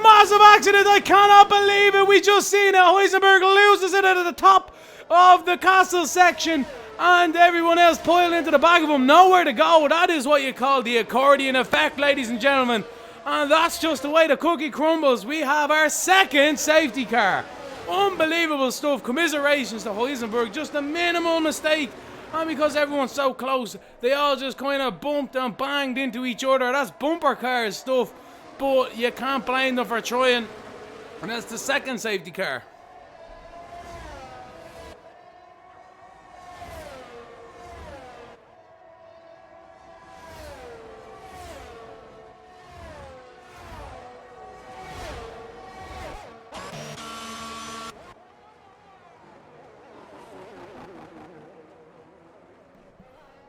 Massive accident! I cannot believe it! We just seen it. Heisenberg loses it at the top of the castle section, and everyone else piled into the back of him. Nowhere to go. That is what you call the accordion effect, ladies and gentlemen. And that's just the way the cookie crumbles. We have our 2nd safety car. Unbelievable stuff. Commiserations to Heisenberg. Just a minimal mistake. And because everyone's so close, they all just kind of bumped and banged into each other. That's bumper car stuff. But you can't blame them for trying. And that's the 2nd safety car.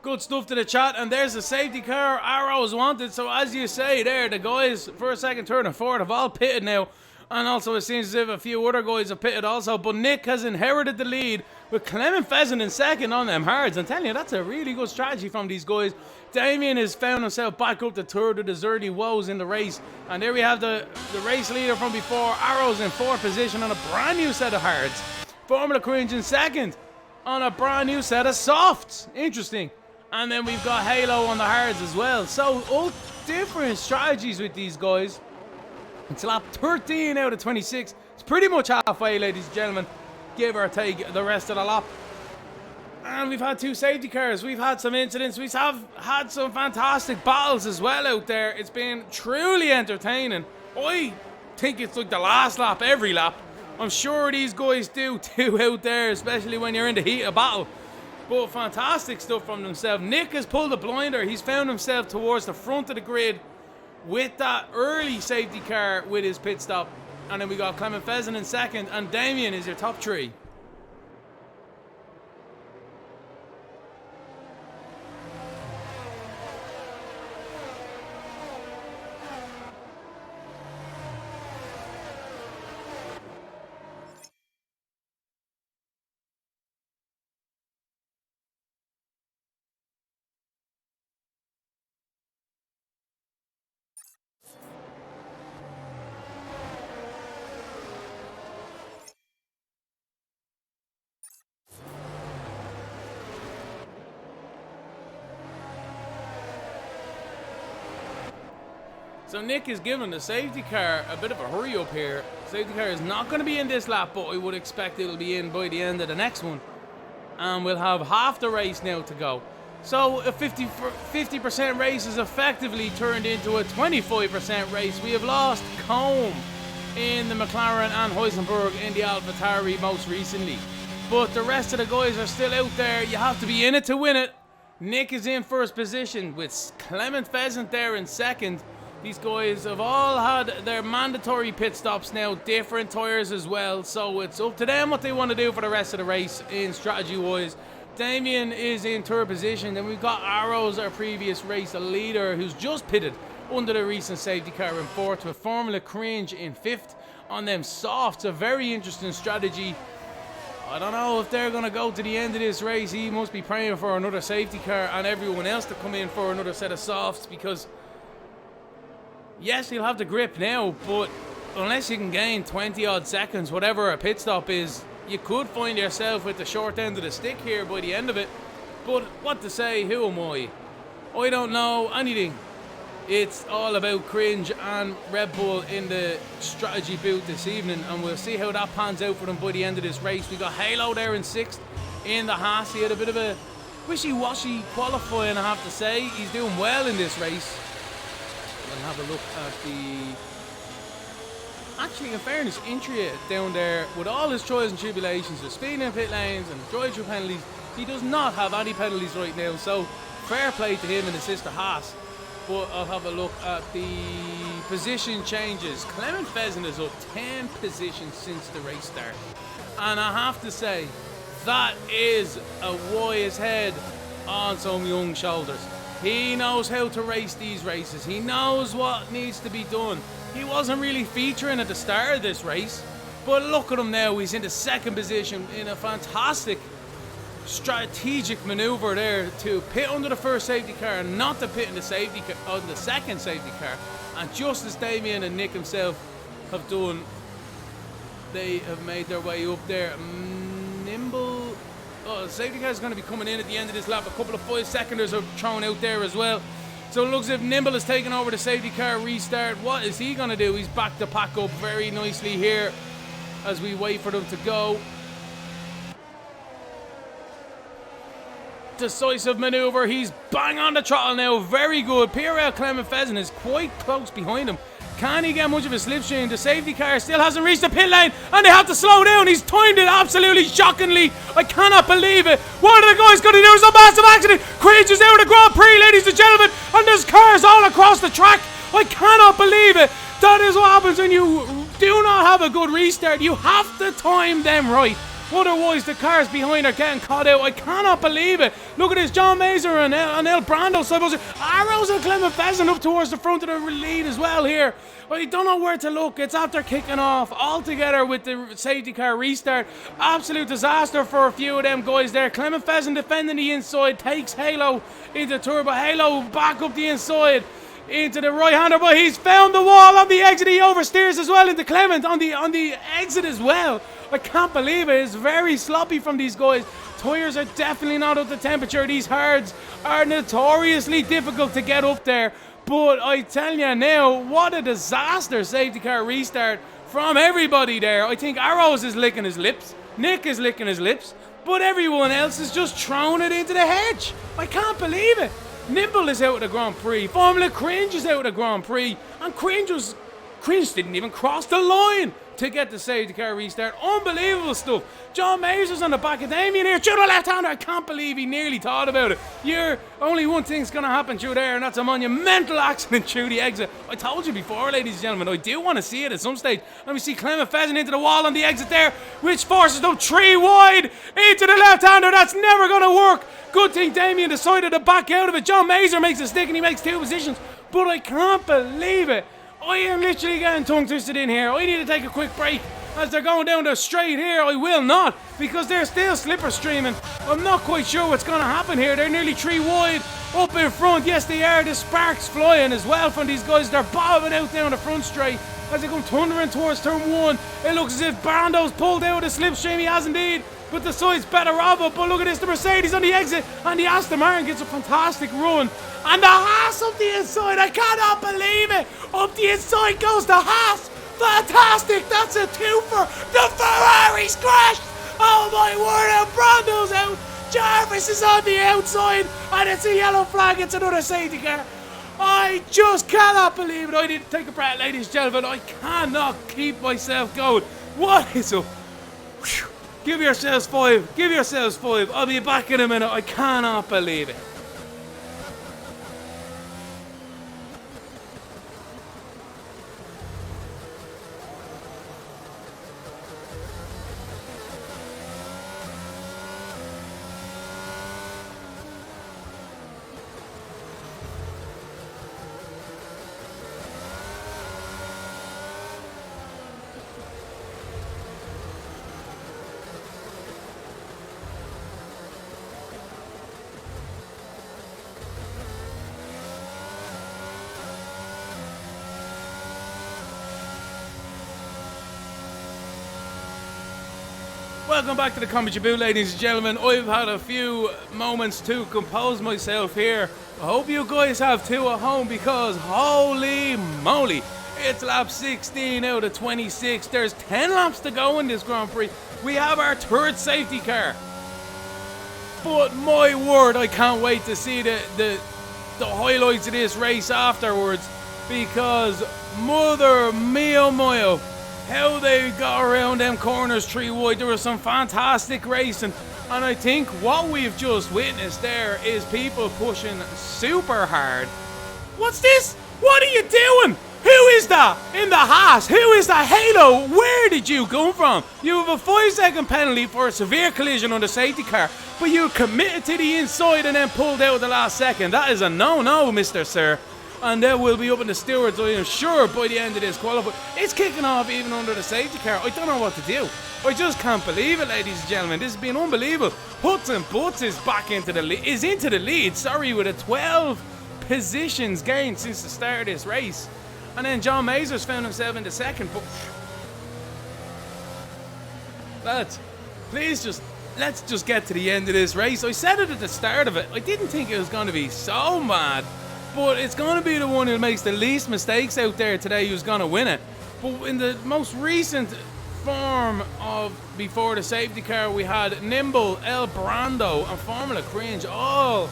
Good stuff to the chat, and there's the safety car Arrows wanted. So as you say there, the guys 1st, 2nd, 3rd and 4th have all pitted now, and also it seems as if a few other guys have pitted also. But Nick has inherited the lead with Clement Pheasant in 2nd on them hards. I'm telling you, that's a really good strategy from these guys. Damien has found himself back up to 3rd with his early woes in the race, and there we have the race leader from before. Arrows in 4th position on a brand new set of hards. Formula Cringe in 2nd on a brand new set of softs. Interesting. And then we've got Halo on the hards as well. So all different strategies with these guys. It's lap 13 out of 26. It's pretty much halfway, ladies and gentlemen. Give or take the rest of the lap. And we've had 2 safety cars. We've had some incidents. We have had some fantastic battles as well out there. It's been truly entertaining. I think it's like the last lap every lap. I'm sure these guys do too out there, especially when you're in the heat of battle. But fantastic stuff from himself. Nick has pulled a blinder. He's found himself towards the front of the grid with that early safety car with his pit stop. And then we got Clement Pheasant in second, and Damien is your top three. So Nick is giving the safety car a bit of a hurry up here. Safety car is not going to be in this lap, but I would expect it'll be in by the end of the next one. And we'll have half the race now to go. So a 50% race is effectively turned into a 25% race. We have lost Combe in the McLaren and Heisenberg in the AlphaTauri most recently. But the rest of the guys are still out there. You have to be in it to win it. Nick is in first position with Clement Pheasant there in second. These guys have all had their mandatory pit stops now, different tyres as well, so it's up to them what they want to do for the rest of the race in strategy-wise. Damien is in third position, then we've got Arrows, our previous race leader, who's just pitted under the recent safety car in fourth, with Formula Cringe in fifth on them softs. A very interesting strategy. I don't know if they're going to go to the end of this race. He must be praying for another safety car and everyone else to come in for another set of softs, because yes, he'll have the grip now, but unless you can gain 20 odd seconds, whatever a pit stop is, you could find yourself with the short end of the stick here by the end of it. But what to say, who am I? I don't know anything. It's all about Cringe and Red Bull in the strategy booth this evening, and we'll see how that pans out for them by the end of this race. We got Halo there in sixth in the Haas. He had a bit of a wishy-washy qualifying, I have to say. He's doing well in this race. We'll have a look at the... Actually, in fairness, Intria down there, with all his trials and tribulations, with speeding in pit lanes and drive-through penalties, he does not have any penalties right now, so fair play to him and his sister Haas. But I'll have a look at the position changes. Clement Pheasant is up 10 positions since the race start, and I have to say, that is a wise head on some young shoulders. He knows how to race these races. He knows what needs to be done. He wasn't really featuring at the start of this race, but look at him now. He's in the second position in a fantastic strategic maneuver there to pit under the first safety car and not to pit in the safety car, on the second safety car. And just as Damien and Nick himself have done, they have made their way up there. Nimble. Oh, the safety car is going to be coming in at the end of this lap. A couple of 5-seconders are thrown out there as well. So it looks as if Nimble has taken over the safety car restart. What is he going to do? He's back to pack up very nicely here as we wait for them to go. Decisive maneuver. He's bang on the throttle now. Very good. PRL Clement Pheasant is quite close behind him. Can he get much of a slipstream? The safety car still hasn't reached the pit lane, and they have to slow down. He's timed it absolutely shockingly. I cannot believe it. What are the guys going to do? It's a massive accident. Cringe is out of the Grand Prix, ladies and gentlemen, and there's cars all across the track. I cannot believe it. That is what happens when you do not have a good restart. You have to time them right. Otherwise, the cars behind are getting caught out. I cannot believe it. Look at this. John Mazer and El Brando side by side. Arrows and Clement Pheasant up towards the front of the lead as well here. I don't know where to look. It's after kicking off altogether with the safety car restart. Absolute disaster for a few of them guys there. Clement Pheasant defending the inside. Takes Halo into turbo. Halo back up the inside into the right-hander, but he's found the wall on the exit. He oversteers as well into Clement on the exit as well. I can't believe it. It's very sloppy from these guys. Tyres are definitely not up to temperature. These hards are notoriously difficult to get up there. But I tell you now, what a disaster safety car restart from everybody there. I think Arrows is licking his lips. Nick is licking his lips. But everyone else is just throwing it into the hedge. I can't believe it. Nimble is out of the Grand Prix. Formula Cringe is out of the Grand Prix. And Cringe didn't even cross the line. to get the safety car restart. Unbelievable stuff. John Mazur's on the back of Damien here. Through the left-hander. I can't believe he nearly thought about it. Only one thing's going to happen through there, and that's a monumental accident through the exit. I told you before, ladies and gentlemen, I do want to see it at some stage. And we see Clement Pheasant into the wall on the exit there, which forces them 3 wide into the left-hander. That's never going to work. Good thing Damien decided to back out of it. John Mazur makes a stick, and he makes 2 positions. But I can't believe it. I am literally getting tongue twisted in here. I need to take a quick break as they're going down the straight here. I will not, because they're still slipper streaming. I'm not quite sure what's going to happen here. They're nearly 3 wide up in front. Yes, they are. The sparks flying as well from these guys. They're bobbing out down the front straight as they come thundering towards turn 1. It looks as if Brando's pulled out of the slipstream. He has indeed. But the side's better of it. But look at this, the Mercedes on the exit, and the Aston Martin gets a fantastic run. And the Haas up the inside, I cannot believe it. Up the inside goes the Haas. Fantastic, that's a 2-fer. The Ferrari's crashed. Oh my word, and Brando's out. Jarvis is on the outside, and it's a yellow flag. It's another safety car. I just cannot believe it. I need to take a breath, ladies and gentlemen. I cannot keep myself going. What is up? Whew. Give yourselves 5. Give yourselves 5. I'll be back in a minute. I cannot believe it. Welcome back to the Comedy Boot, ladies and gentlemen. I've had a few moments to compose myself here. I hope you guys have too at home, because holy moly, it's lap 16 out of 26. There's 10 laps to go in this Grand Prix. We have our 3rd safety car. But my word, I can't wait to see the highlights of this race afterwards, because mother mia mio, how they got around them corners 3 wide. There was some fantastic racing, and I think what we've just witnessed there is people pushing super hard. What's this? What are you doing? Who is that in the Haas? Who is that? Halo, where did you come from? You have a 5-second penalty for a severe collision on the safety car, but you committed to the inside and then pulled out at the last second. That is a no-no, Mr. Sir. And that will be up in the stewards, I am sure, by the end of this qualify. It's kicking off even under the safety car. I don't know what to do. I just can't believe it, ladies and gentlemen. This has been unbelievable. Hutz and Butts is back into the lead. Sorry, with a 12 positions gained since the start of this race. And then John Mazur's found himself in the second. But lads, please let's just get to the end of this race. I said it at the start of it. I didn't think it was going to be so mad. But it's going to be the one who makes the least mistakes out there today who's going to win it. But in the most recent form of before the safety car, we had Nimble, El Brando, and Formula Cringe all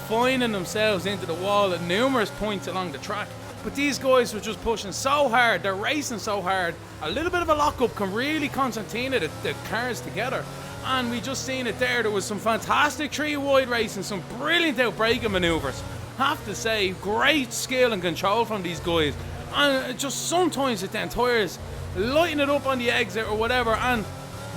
finding themselves into the wall at numerous points along the track. But these guys were just pushing so hard, they're racing so hard. A little bit of a lock-up can really concertina the cars together. And we just seen it there. There was some fantastic 3-wide racing, some brilliant out-braking manoeuvres. Have to say, great skill and control from these guys, and just sometimes with the tires lighting it up on the exit or whatever, and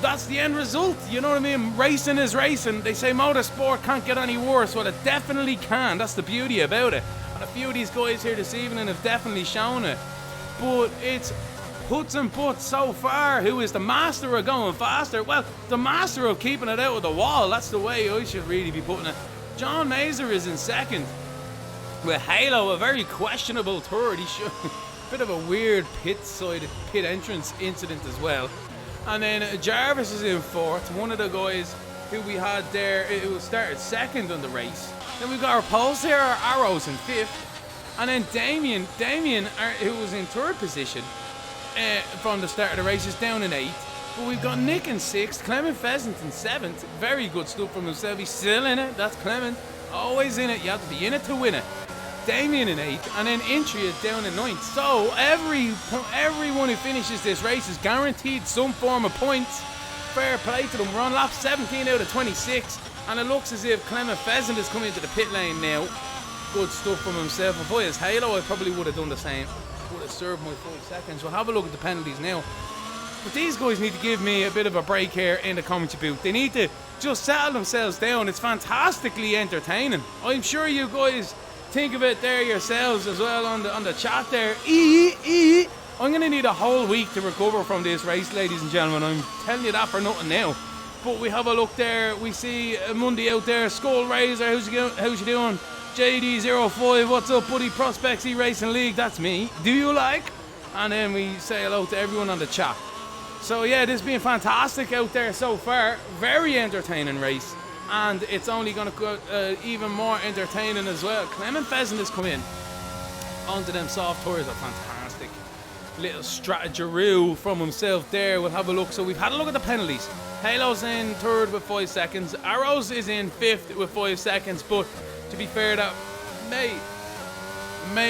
that's the end result. You know what I mean? Racing is racing. They say motorsport can't get any worse. Well, it definitely can. That's the beauty about it, and a few of these guys here this evening have definitely shown it. But it's Hutz and Butts so far, who is the master of going faster. Well, the master of keeping it out of the wall. That's the way I should really be putting it. John Mazur is in second, with Halo a very questionable third. He should bit of a weird pit entrance incident as well. And then Jarvis is in 4th, one of the guys who we had there who started 2nd on the race. Then we've got our poles here, our Arrows in 5th, and then Damien who was in 3rd position from the start of the race is down in 8th. But we've got Nick in 6th, Clement Pheasant in 7th. Very good stuff from himself. He's still in it. That's Clement. Always in it. You have to be in it to win it. Damien in 8th, and then Intria down in 9th. So everyone who finishes this race is guaranteed some form of points. Fair play to them. We're on lap 17 out of 26, and it looks as if Clement Pheasant is coming into the pit lane now. Good stuff from himself. If I was Halo, I probably would have done the same. Would have served my 5 seconds. We'll have a look at the penalties now. But these guys need to give me a bit of a break here in the commentary booth. They need to just settle themselves down. It's fantastically entertaining. I'm sure you guys think of it there yourselves as well on the chat there. I'm going to need a whole week to recover from this race, ladies and gentlemen. I'm telling you that for nothing now. But we have a look there. We see Mundy out there. Skull Razor, how's you doing? JD05, what's up, buddy? Prospects eRacing League, that's me. Do you like? And then we say hello to everyone on the chat. So yeah, this has been fantastic out there so far. Very entertaining race. And it's only going to go even more entertaining as well. Clement Pheasant has come in onto them soft tires. Are fantastic. Little strategy from himself there. We'll have a look. So we've had a look at the penalties. Halo's in 3rd with 5 seconds. Arrows is in 5th with 5 seconds. But to be fair, that may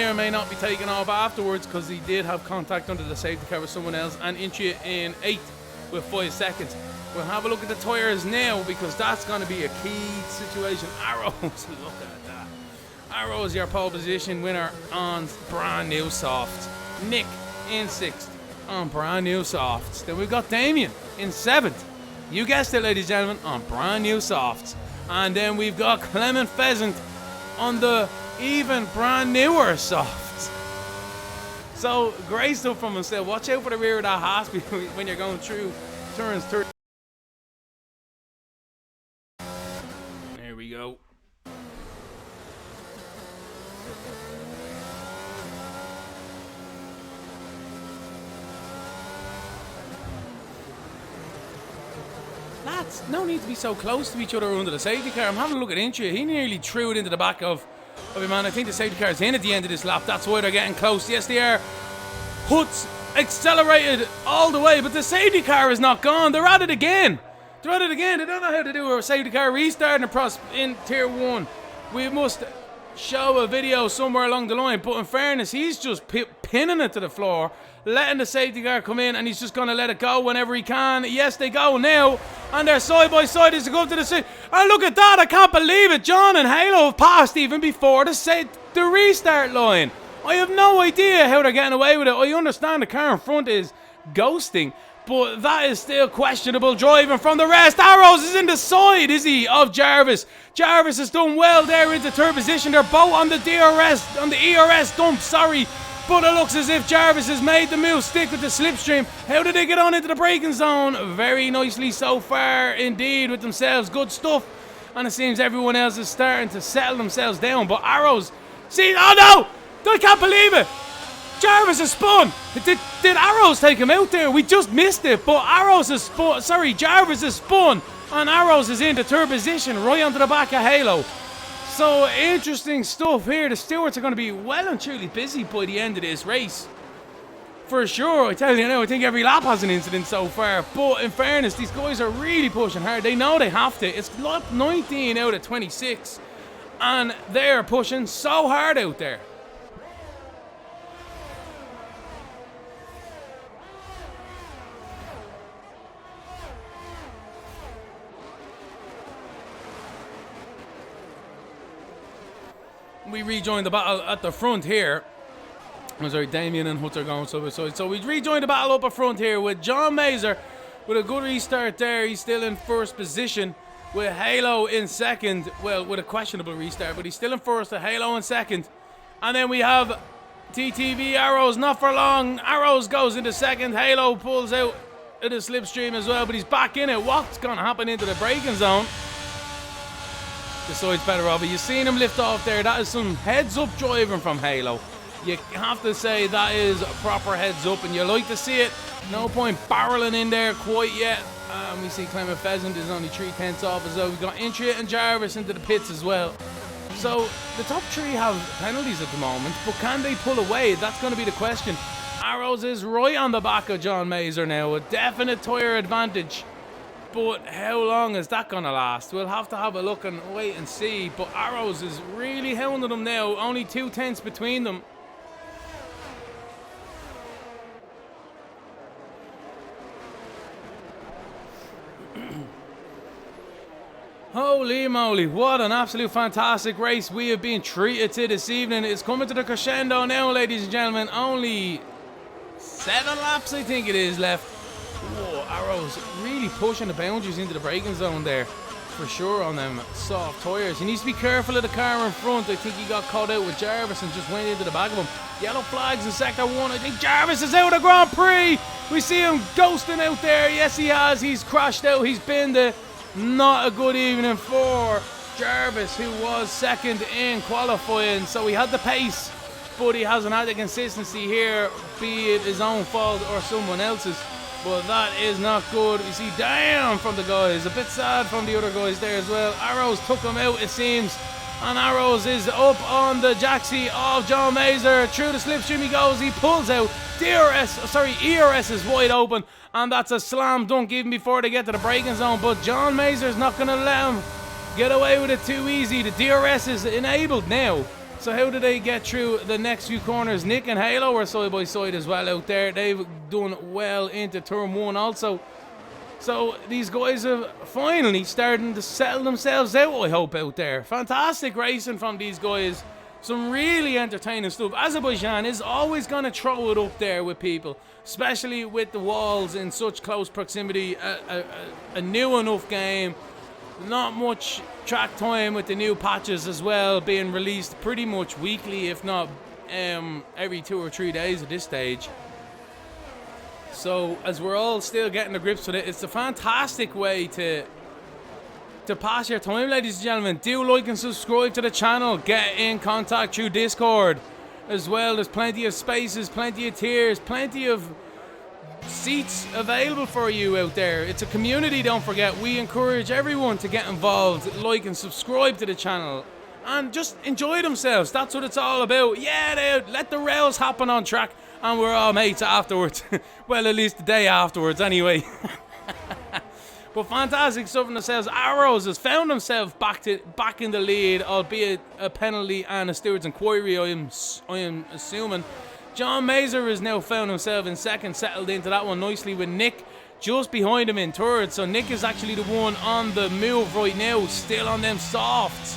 or may not be taken off afterwards, because he did have contact under the safety car with someone else. And Intria in 8th with 5 seconds. We'll have a look at the tyres now, because that's going to be a key situation. Arrows, look at that. Arrows, your pole position winner on brand new softs. Nick in 6th on brand new softs. Then we've got Damien in 7th. You guessed it, ladies and gentlemen, on brand new softs. And then we've got Clement Pheasant on the even brand newer softs. So great stuff from himself. Watch out for the rear of that Haas when you're going through turns 30. There we go. Lads, no need to be so close to each other under the safety car. I'm having a look at Intria. He nearly threw it into the back of him, man. I think the safety car is in at the end of this lap. That's why they're getting close. Yes, they are. Huts accelerated all the way, but the safety car is not gone. They're at it again. They don't know how to do a safety car restart in Tier 1. We must show a video somewhere along the line. But in fairness, he's just pinning it to the floor, letting the safety car come in, and he's just going to let it go whenever he can. Yes, they go now, and they're side by side as they go to the side. And look at that, I can't believe it. John and Halo have passed even before the restart line. I have no idea how they're getting away with it. I understand the car in front is ghosting, but that is still questionable driving from the rest. Arrows is in the side, is he, of Jarvis. Jarvis has done well there into 3rd position. They're both on the ERS dump, sorry. But it looks as if Jarvis has made the move, stick with the slipstream. How did they get on into the braking zone? Very nicely so far indeed with themselves. Good stuff. And it seems everyone else is starting to settle themselves down. But Arrows, see, oh no! I can't believe it! Jarvis has spun! Did Arrows take him out there? We just missed it, but Arrows has spun. Sorry, Jarvis has spun, and Arrows is into 3rd position, right onto the back of Halo. So, interesting stuff here. The stewards are going to be well and truly busy by the end of this race. For sure, I tell you now, I think every lap has an incident so far. But in fairness, these guys are really pushing hard. They know they have to. It's lap 19 out of 26, and they are pushing so hard out there. We rejoin the battle at the front here. I'm sorry, Damien and Hutt are going side by side. So we rejoin the battle up at front here with John Mazer with a good restart there. He's still in 1st position with Halo in 2nd. Well, with a questionable restart, but he's still in 1st. Halo in 2nd. And then we have TTV Arrows, not for long. Arrows goes into 2nd. Halo pulls out of the slipstream as well, but he's back in it. What's going to happen into the braking zone? The side's better of it. You've seen him lift off there. That is some heads-up driving from Halo. You have to say that is a proper heads-up, and you like to see it. No point barreling in there quite yet. We see Clement Pheasant is only 3/10 off as well. We've got Intria and Jarvis into the pits as well. So the top 3 have penalties at the moment, but can they pull away? That's going to be the question. Arrows is right on the back of John Mazer now. A definite tyre advantage But how long is that going to last? We'll have to have a look and wait and see. But Arrows is really hounding them now. Only 2 tenths between them. Holy moly, what an absolute fantastic race we have been treated to this evening. It's coming to the crescendo now, ladies and gentlemen. Only 7 laps, I think it is, left. Whoa, Arrows really pushing the boundaries into the braking zone there. For sure on them soft tyres. He needs to be careful of the car in front. I think he got caught out with Jarvis and just went into the back of him. Yellow flags in sector 1. I think Jarvis is out of Grand Prix. We see him ghosting out there. Yes, he has. He's crashed out. He's been the... Not a good evening for Jarvis, who was second in qualifying. So he had the pace, but he hasn't had the consistency here, be it his own fault or someone else's. But that is not good. You see down from the guys. A bit sad from the other guys there as well. Arrows took him out, it seems. And Arrows is up on the jacksie of John Mazer. Through the slipstream he goes. He pulls out. eRS is wide open. And that's a slam dunk even before they get to the braking zone. But John Mazer's not going to let him get away with it too easy. The DRS is enabled now. So how do they get through the next few corners? Nick and Halo are side by side as well out there. They've done well into turn 1 also. So these guys are finally starting to settle themselves out, I hope, out there. Fantastic racing from these guys. Some really entertaining stuff. Azerbaijan is always going to throw it up there with people, especially with the walls in such close proximity. A new enough game. Not much track time with the new patches as well, being released pretty much weekly, if not every 2 or 3 days at this stage. So as we're all still getting the grips with it, it's a fantastic way to pass your time, ladies and gentlemen. Do like and subscribe to the channel. Get in contact through Discord as well. There's plenty of spaces, plenty of tiers, plenty of seats available for you out there. It's a community, don't forget. We encourage everyone to get involved, like and subscribe to the channel, and just enjoy themselves. That's what it's all about. Yeah, let the rails happen on track, and we're all mates afterwards. Well, at least the day afterwards anyway. But fantastic stuff in themselves. Arrows has found himself back in the lead, albeit a penalty and a steward's inquiry, I am assuming. John Mazer has now found himself in second, settled into that one nicely with Nick just behind him in third. So Nick is actually the one on the move right now, still on them softs.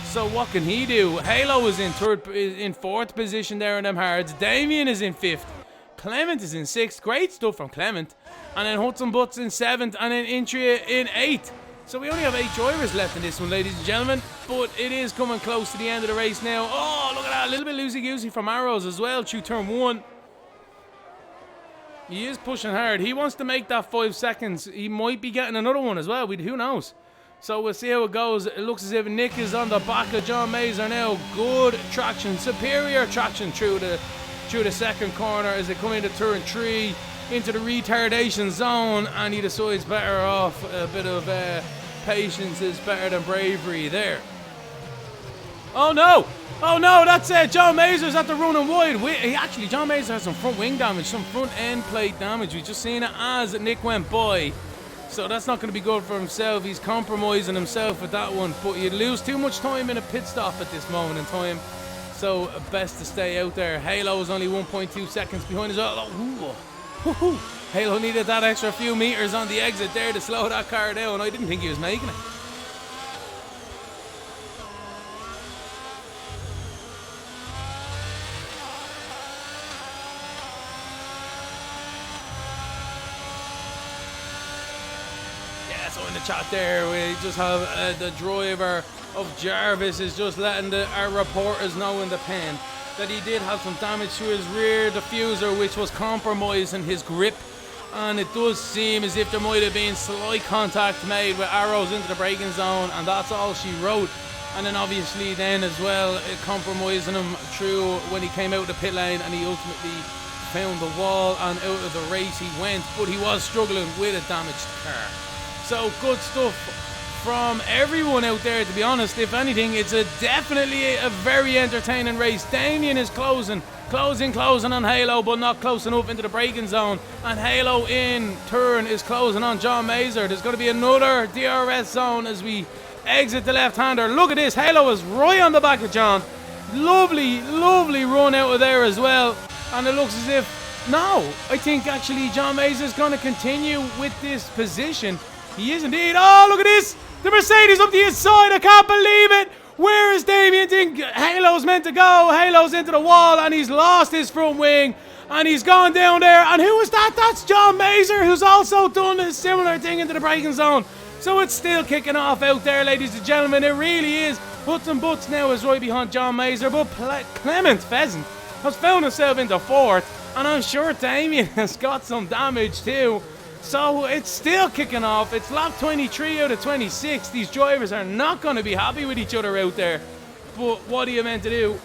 So what can he do? Halo is in fourth position there on them hards. Damien is in fifth. Clement is in sixth. Great stuff from Clement. And then Hudson Butts in seventh, and then Intria in eighth. So we only have 8 drivers left in this one, ladies and gentlemen. But it is coming close to the end of the race now. Oh, look at that. A little bit loosey-goosey from Arrows as well through turn 1. He is pushing hard. He wants to make that 5 seconds. He might be getting another one as well. Who knows? So we'll see how it goes. It looks as if Nick is on the back of John Mazer now. Good traction. Superior traction through the second corner as they come into turn 3. Into the retardation zone, and he decides better off. A bit of patience is better than bravery there. Oh no, that's it. John Mazer's at the running wide. John Mazer has some front wing damage, some front end plate damage. We've just seen it as Nick went by. So that's not going to be good for himself. He's compromising himself with that one. But you'd lose too much time in a pit stop at this moment in time. So best to stay out there. Halo is only 1.2 seconds behind as well. Woohoo! Halo needed that extra few meters on the exit there to slow that car down. I didn't think he was making it. Yeah, so in the chat there, we just have the driver of Jarvis is just letting our reporters know in the pen that he did have some damage to his rear diffuser, which was compromising his grip, and it does seem as if there might have been slight contact made with Arrows into the braking zone, and that's all she wrote. And then obviously then as well, compromising him through when he came out of the pit lane, and he ultimately found the wall and out of the race he went, but he was struggling with a damaged car. So good stuff from everyone out there, to be honest. If anything, it's definitely a very entertaining race. Damien is closing Closing on Halo, but not close enough into the braking zone. And Halo in turn is closing on John Mazer. There's going to be another DRS zone as we exit the left-hander. Look at this. Halo is right on the back of John. Lovely run out of there as well. And it looks as if, no, I think actually John Mazer is going to continue with this position. He is indeed. Oh, look at this. The Mercedes up the inside. I can't believe it. Where is Damien? Think Halo's meant to go. Halo's into the wall and he's lost his front wing and he's gone down there. And who is that? That's John Mazer, who's also done a similar thing into the braking zone. So it's still kicking off out there, ladies and gentlemen. It really is. Butts and Butts now is right behind John Mazer, but Clement Pheasant has found himself into fourth, and I'm sure Damien has got some damage too. So it's still kicking off. It's lap 23 out of 26. These drivers are not going to be happy with each other out there. But what are you meant to do?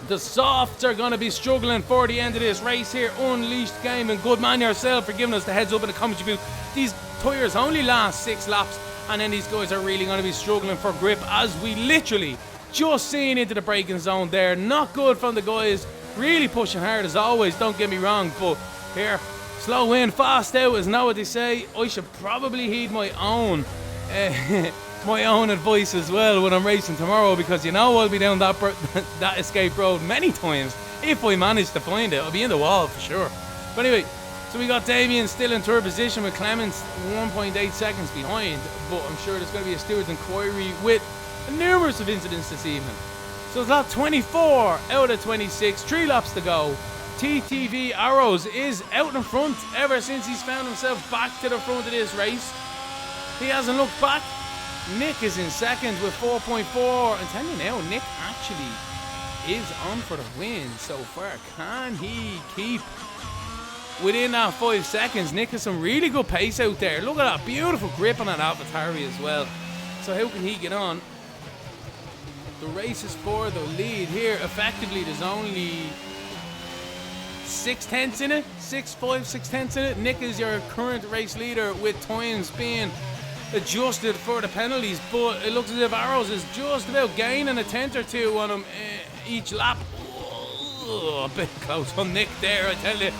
The softs are going to be struggling for the end of this race here. Unleashed Game, and good man yourself for giving us the heads up in the commentary booth. These tyres only last 6 laps, and then these guys are really going to be struggling for grip as we literally just seen into the braking zone there. Not good from the guys. Really pushing hard as always, don't get me wrong, but here, slow in, fast out is not what they say. I should probably heed my own advice as well when I'm racing tomorrow, because you know I'll be down that escape road many times. If I manage to find it, I'll be in the wall for sure. But anyway, so we got Damien still in third position with Clements 1.8 seconds behind, but I'm sure there's going to be a steward's inquiry with numerous of incidents this evening. So it's lap 24 out of 26, 3 laps to go. TTV Arrows is out in front ever since he's found himself back to the front of this race. He hasn't looked back. Nick is in second with 4.4. I'm telling you now, Nick actually is on for the win so far. Can he keep within that 5 seconds? Nick has some really good pace out there. Look at that beautiful grip on that AlphaTauri as well. So how can he get on? The race is for the lead here. Effectively, there's only 6/10 in it, 6/10 in it. Nick is your current race leader with times being adjusted for the penalties, but it looks as if Arrows is just about gaining a 10th or 2 on him each lap. Oh, a bit close on Nick there, I tell you.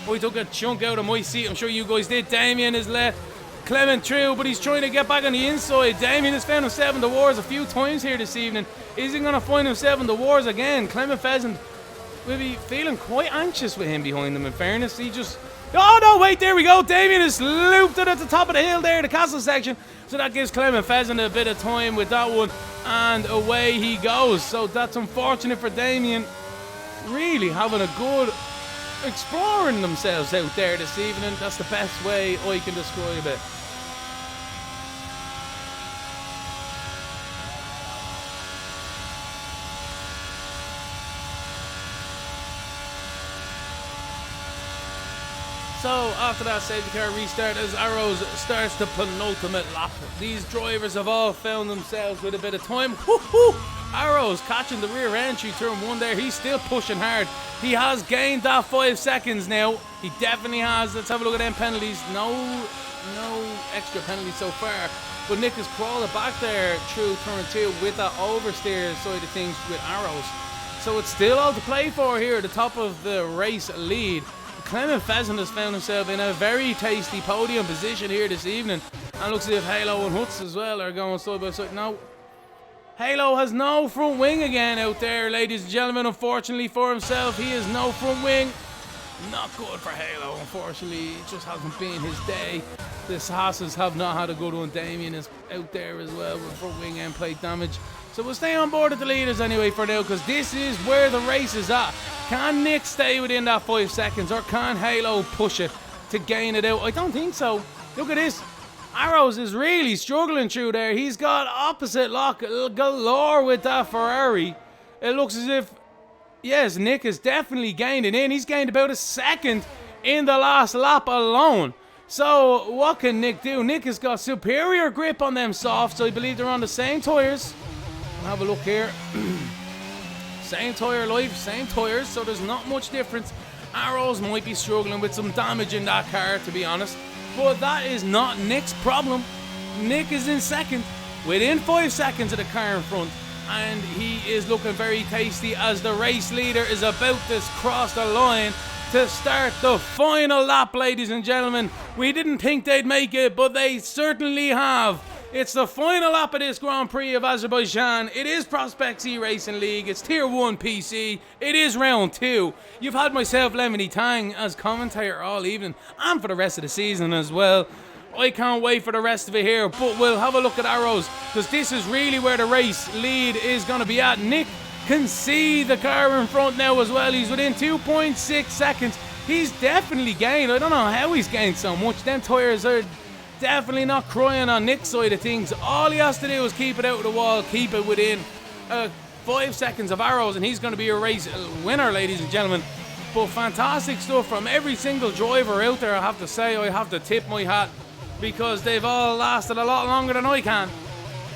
I took a chunk out of my seat. I'm sure you guys did. Damien is left Clement through, but he's trying to get back on the inside. Damien has found himself in the wars a few times here this evening. Is he going to find himself in the wars again? Clement Pheasant will be feeling quite anxious with him behind him, in fairness. He just... Oh no, wait, there we go. Damien is looped it at the top of the hill there, the castle section. So that gives Clement Pheasant a bit of time with that one. And away he goes. So that's unfortunate for Damien. Really having a good exploring themselves out there this evening. That's the best way I can describe it. So after that safety car restart, as Arrows starts the penultimate lap, these drivers have all found themselves with a bit of time. Woo-hoo! Arrows catching the rear entry turn 1 there. He's still pushing hard. He has gained that 5 seconds now. He definitely has. Let's have a look at them penalties. No extra penalties so far. But Nick is crawling back there through turn 2 with that oversteer side of things with Arrows. So it's still all to play for here at the top of the race lead. Clement Pheasant has found himself in a very tasty podium position here this evening. And looks as if Halo and Huts as well are going side by side. No. Halo has no front wing again out there, ladies and gentlemen. Unfortunately for himself, he has no front wing. Not good for Halo, unfortunately. It just hasn't been his day. The Haas's have not had a good one. Damien is out there as well with front wing and plate damage. So we'll stay on board with the leaders anyway for now, because this is where the race is at. Can Nick stay within that 5 seconds, or can Halo push it to gain it out? I don't think so. Look at this. Arrows is really struggling through there. He's got opposite lock galore with that Ferrari. It looks as if, yes, Nick has definitely gained it in. He's gained about a second in the last lap alone. So what can Nick do? Nick has got superior grip on them softs. I believe they're on the same tyres. I'll have a look here. Same tyre life, same tyres, so there's not much difference. Arrows might be struggling with some damage in that car, to be honest. But that is not Nick's problem. Nick is in second, within 5 seconds of the car in front. and he is looking very tasty as the race leader is about to cross the line to start the final lap, ladies and gentlemen. We didn't think they'd make it, but they certainly have. It's the final lap of this Grand Prix of Azerbaijan. It is Prospects eRacing League. It's Tier 1 PC. It is round 2. You've had myself, Lemony Tang, as commentator all evening and for the rest of the season as well. I can't wait for the rest of it here, but we'll have a look at arrows because this is really where the race lead is going to be at. Nick can see the car in front now as well. He's within 2.6 seconds. He's definitely gained. I don't know how he's gained so much. Them tyres are definitely not crying on Nick's side of things. All he has to do is keep it out of the wall, keep it within 5 seconds of arrows, and he's going to be a race winner, ladies and gentlemen. But fantastic stuff from every single driver out there. I have to say, I have to tip my hat, because they've all lasted a lot longer than I can,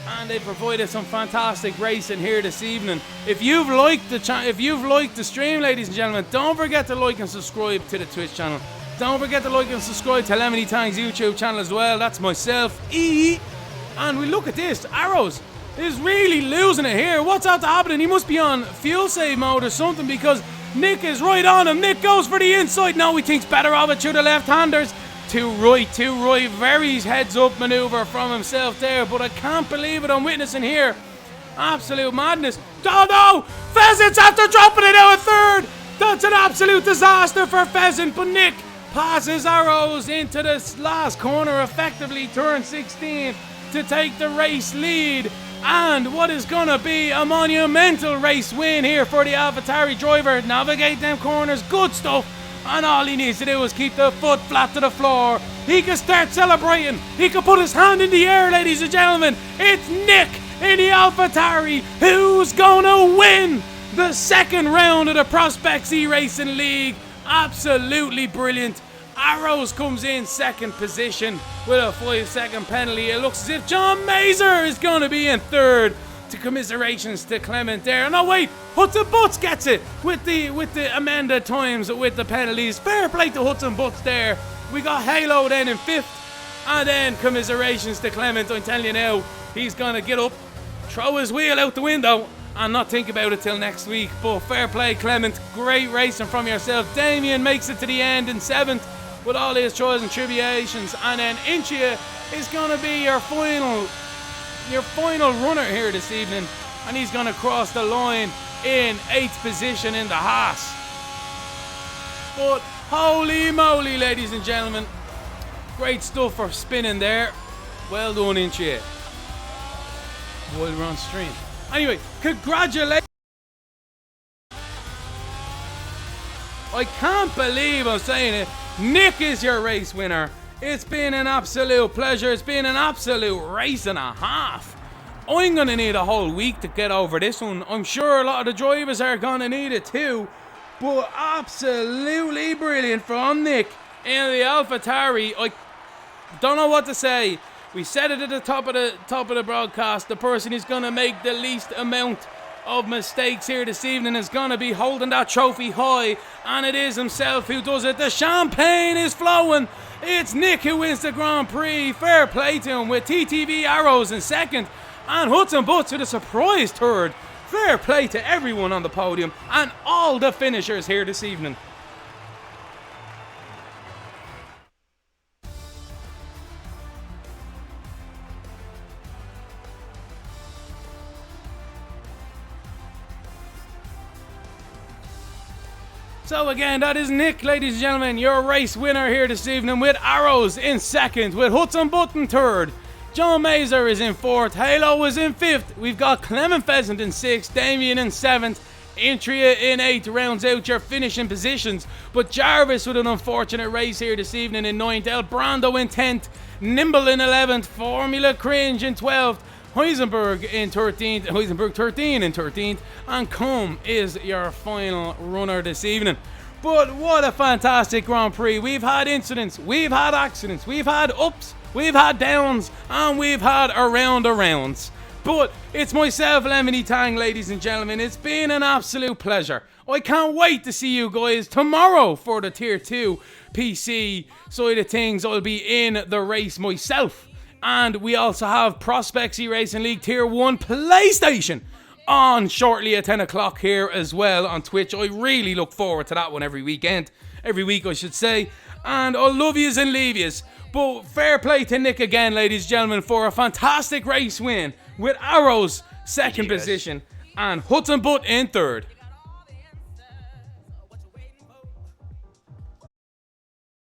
and they provided some fantastic racing here this evening. If you've liked the stream, ladies and gentlemen, don't forget to like and subscribe to the Twitch channel. Don't forget to like and subscribe to Lemony Tang's YouTube channel as well. That's myself, and we look at this. Arrows is really losing it here. What's out to happening? He must be on fuel save mode or something, because Nick is right on him. Nick goes for the inside. No, he thinks better of it through the left-handers. Too right. Very heads-up manoeuvre from himself there, but I can't believe it I'm witnessing here. Absolute madness. Oh no! Pheasant's after dropping it out of third! That's an absolute disaster for Pheasant, but Nick passes arrows into this last corner, effectively turn 16 to take the race lead. And what is going to be a monumental race win here for the AlphaTauri driver. Navigate them corners, good stuff. And all he needs to do is keep the foot flat to the floor. He can start celebrating. He can put his hand in the air, ladies and gentlemen. It's Nick in the AlphaTauri who's going to win the second round of the Prospects eRacing League. Absolutely brilliant. Arrows comes in second position with a 5-second penalty. It looks as if John Mazer is going to be in third. To commiserations to Clement there. No wait, Hudson Butts gets it with the amended times with the penalties. Fair play to Hudson Butts there. We got Halo then in fifth, and then commiserations to Clement. I'm telling you now, he's gonna get up, throw his wheel out the window, and not think about it till next week. But fair play, Clement. Great racing from yourself. Damien makes it to the end in seventh with all his trials and tribulations, and then Inchia is gonna be your final runner here this evening, and he's going to cross the line in 8th position in the Haas. But holy moly, ladies and gentlemen, great stuff for spinning there. Well done, Inchie. While we're on stream. Anyway, congratulations. I can't believe I'm saying it. Nick is your race winner. It's been an absolute pleasure. It's been an absolute race and a half. I'm going to need a whole week to get over this one. I'm sure a lot of the drivers are going to need it too. But absolutely brilliant from Nick in the AlphaTauri. I don't know what to say. We said it at the top of the broadcast. The person who's going to make the least amount of mistakes here this evening is going to be holding that trophy high, and it is himself who does it. The champagne is flowing. It's Nick who wins the Grand Prix. Fair play to him with TTV Arrows in second and Hudson Butts with a surprise third. Fair play to everyone on the podium and all the finishers here this evening. So again, that is Nick, ladies and gentlemen, your race winner here this evening, with Arrows in second, with Hudson Butts in third. John Mazer is in fourth, Halo is in fifth. We've got Clement Pheasant in sixth, Damien in seventh, Intria in eighth, rounds out your finishing positions. But Jarvis with an unfortunate race here this evening in ninth, El Brando in 10th, Nimble in 11th, Formula Cringe in 12th, Heisenberg in 13th, Heisenberg 13 in 13th, and Cum is your final runner this evening. But what a fantastic Grand Prix. We've had incidents, we've had accidents, we've had ups, we've had downs, and we've had around the rounds. But it's myself, Lemony Tang, ladies and gentlemen. It's been an absolute pleasure. I can't wait to see you guys tomorrow for the Tier 2 PC side of things. I'll be in the race myself. And we also have Prospects eRacing League Tier 1 PlayStation on shortly at 10 o'clock here as well on Twitch. I really look forward to that one every week, I should say. And I love yous and leave yous. But fair play to Nick again, ladies and gentlemen, for a fantastic race win with Arrows second position and Hudson Butt in third.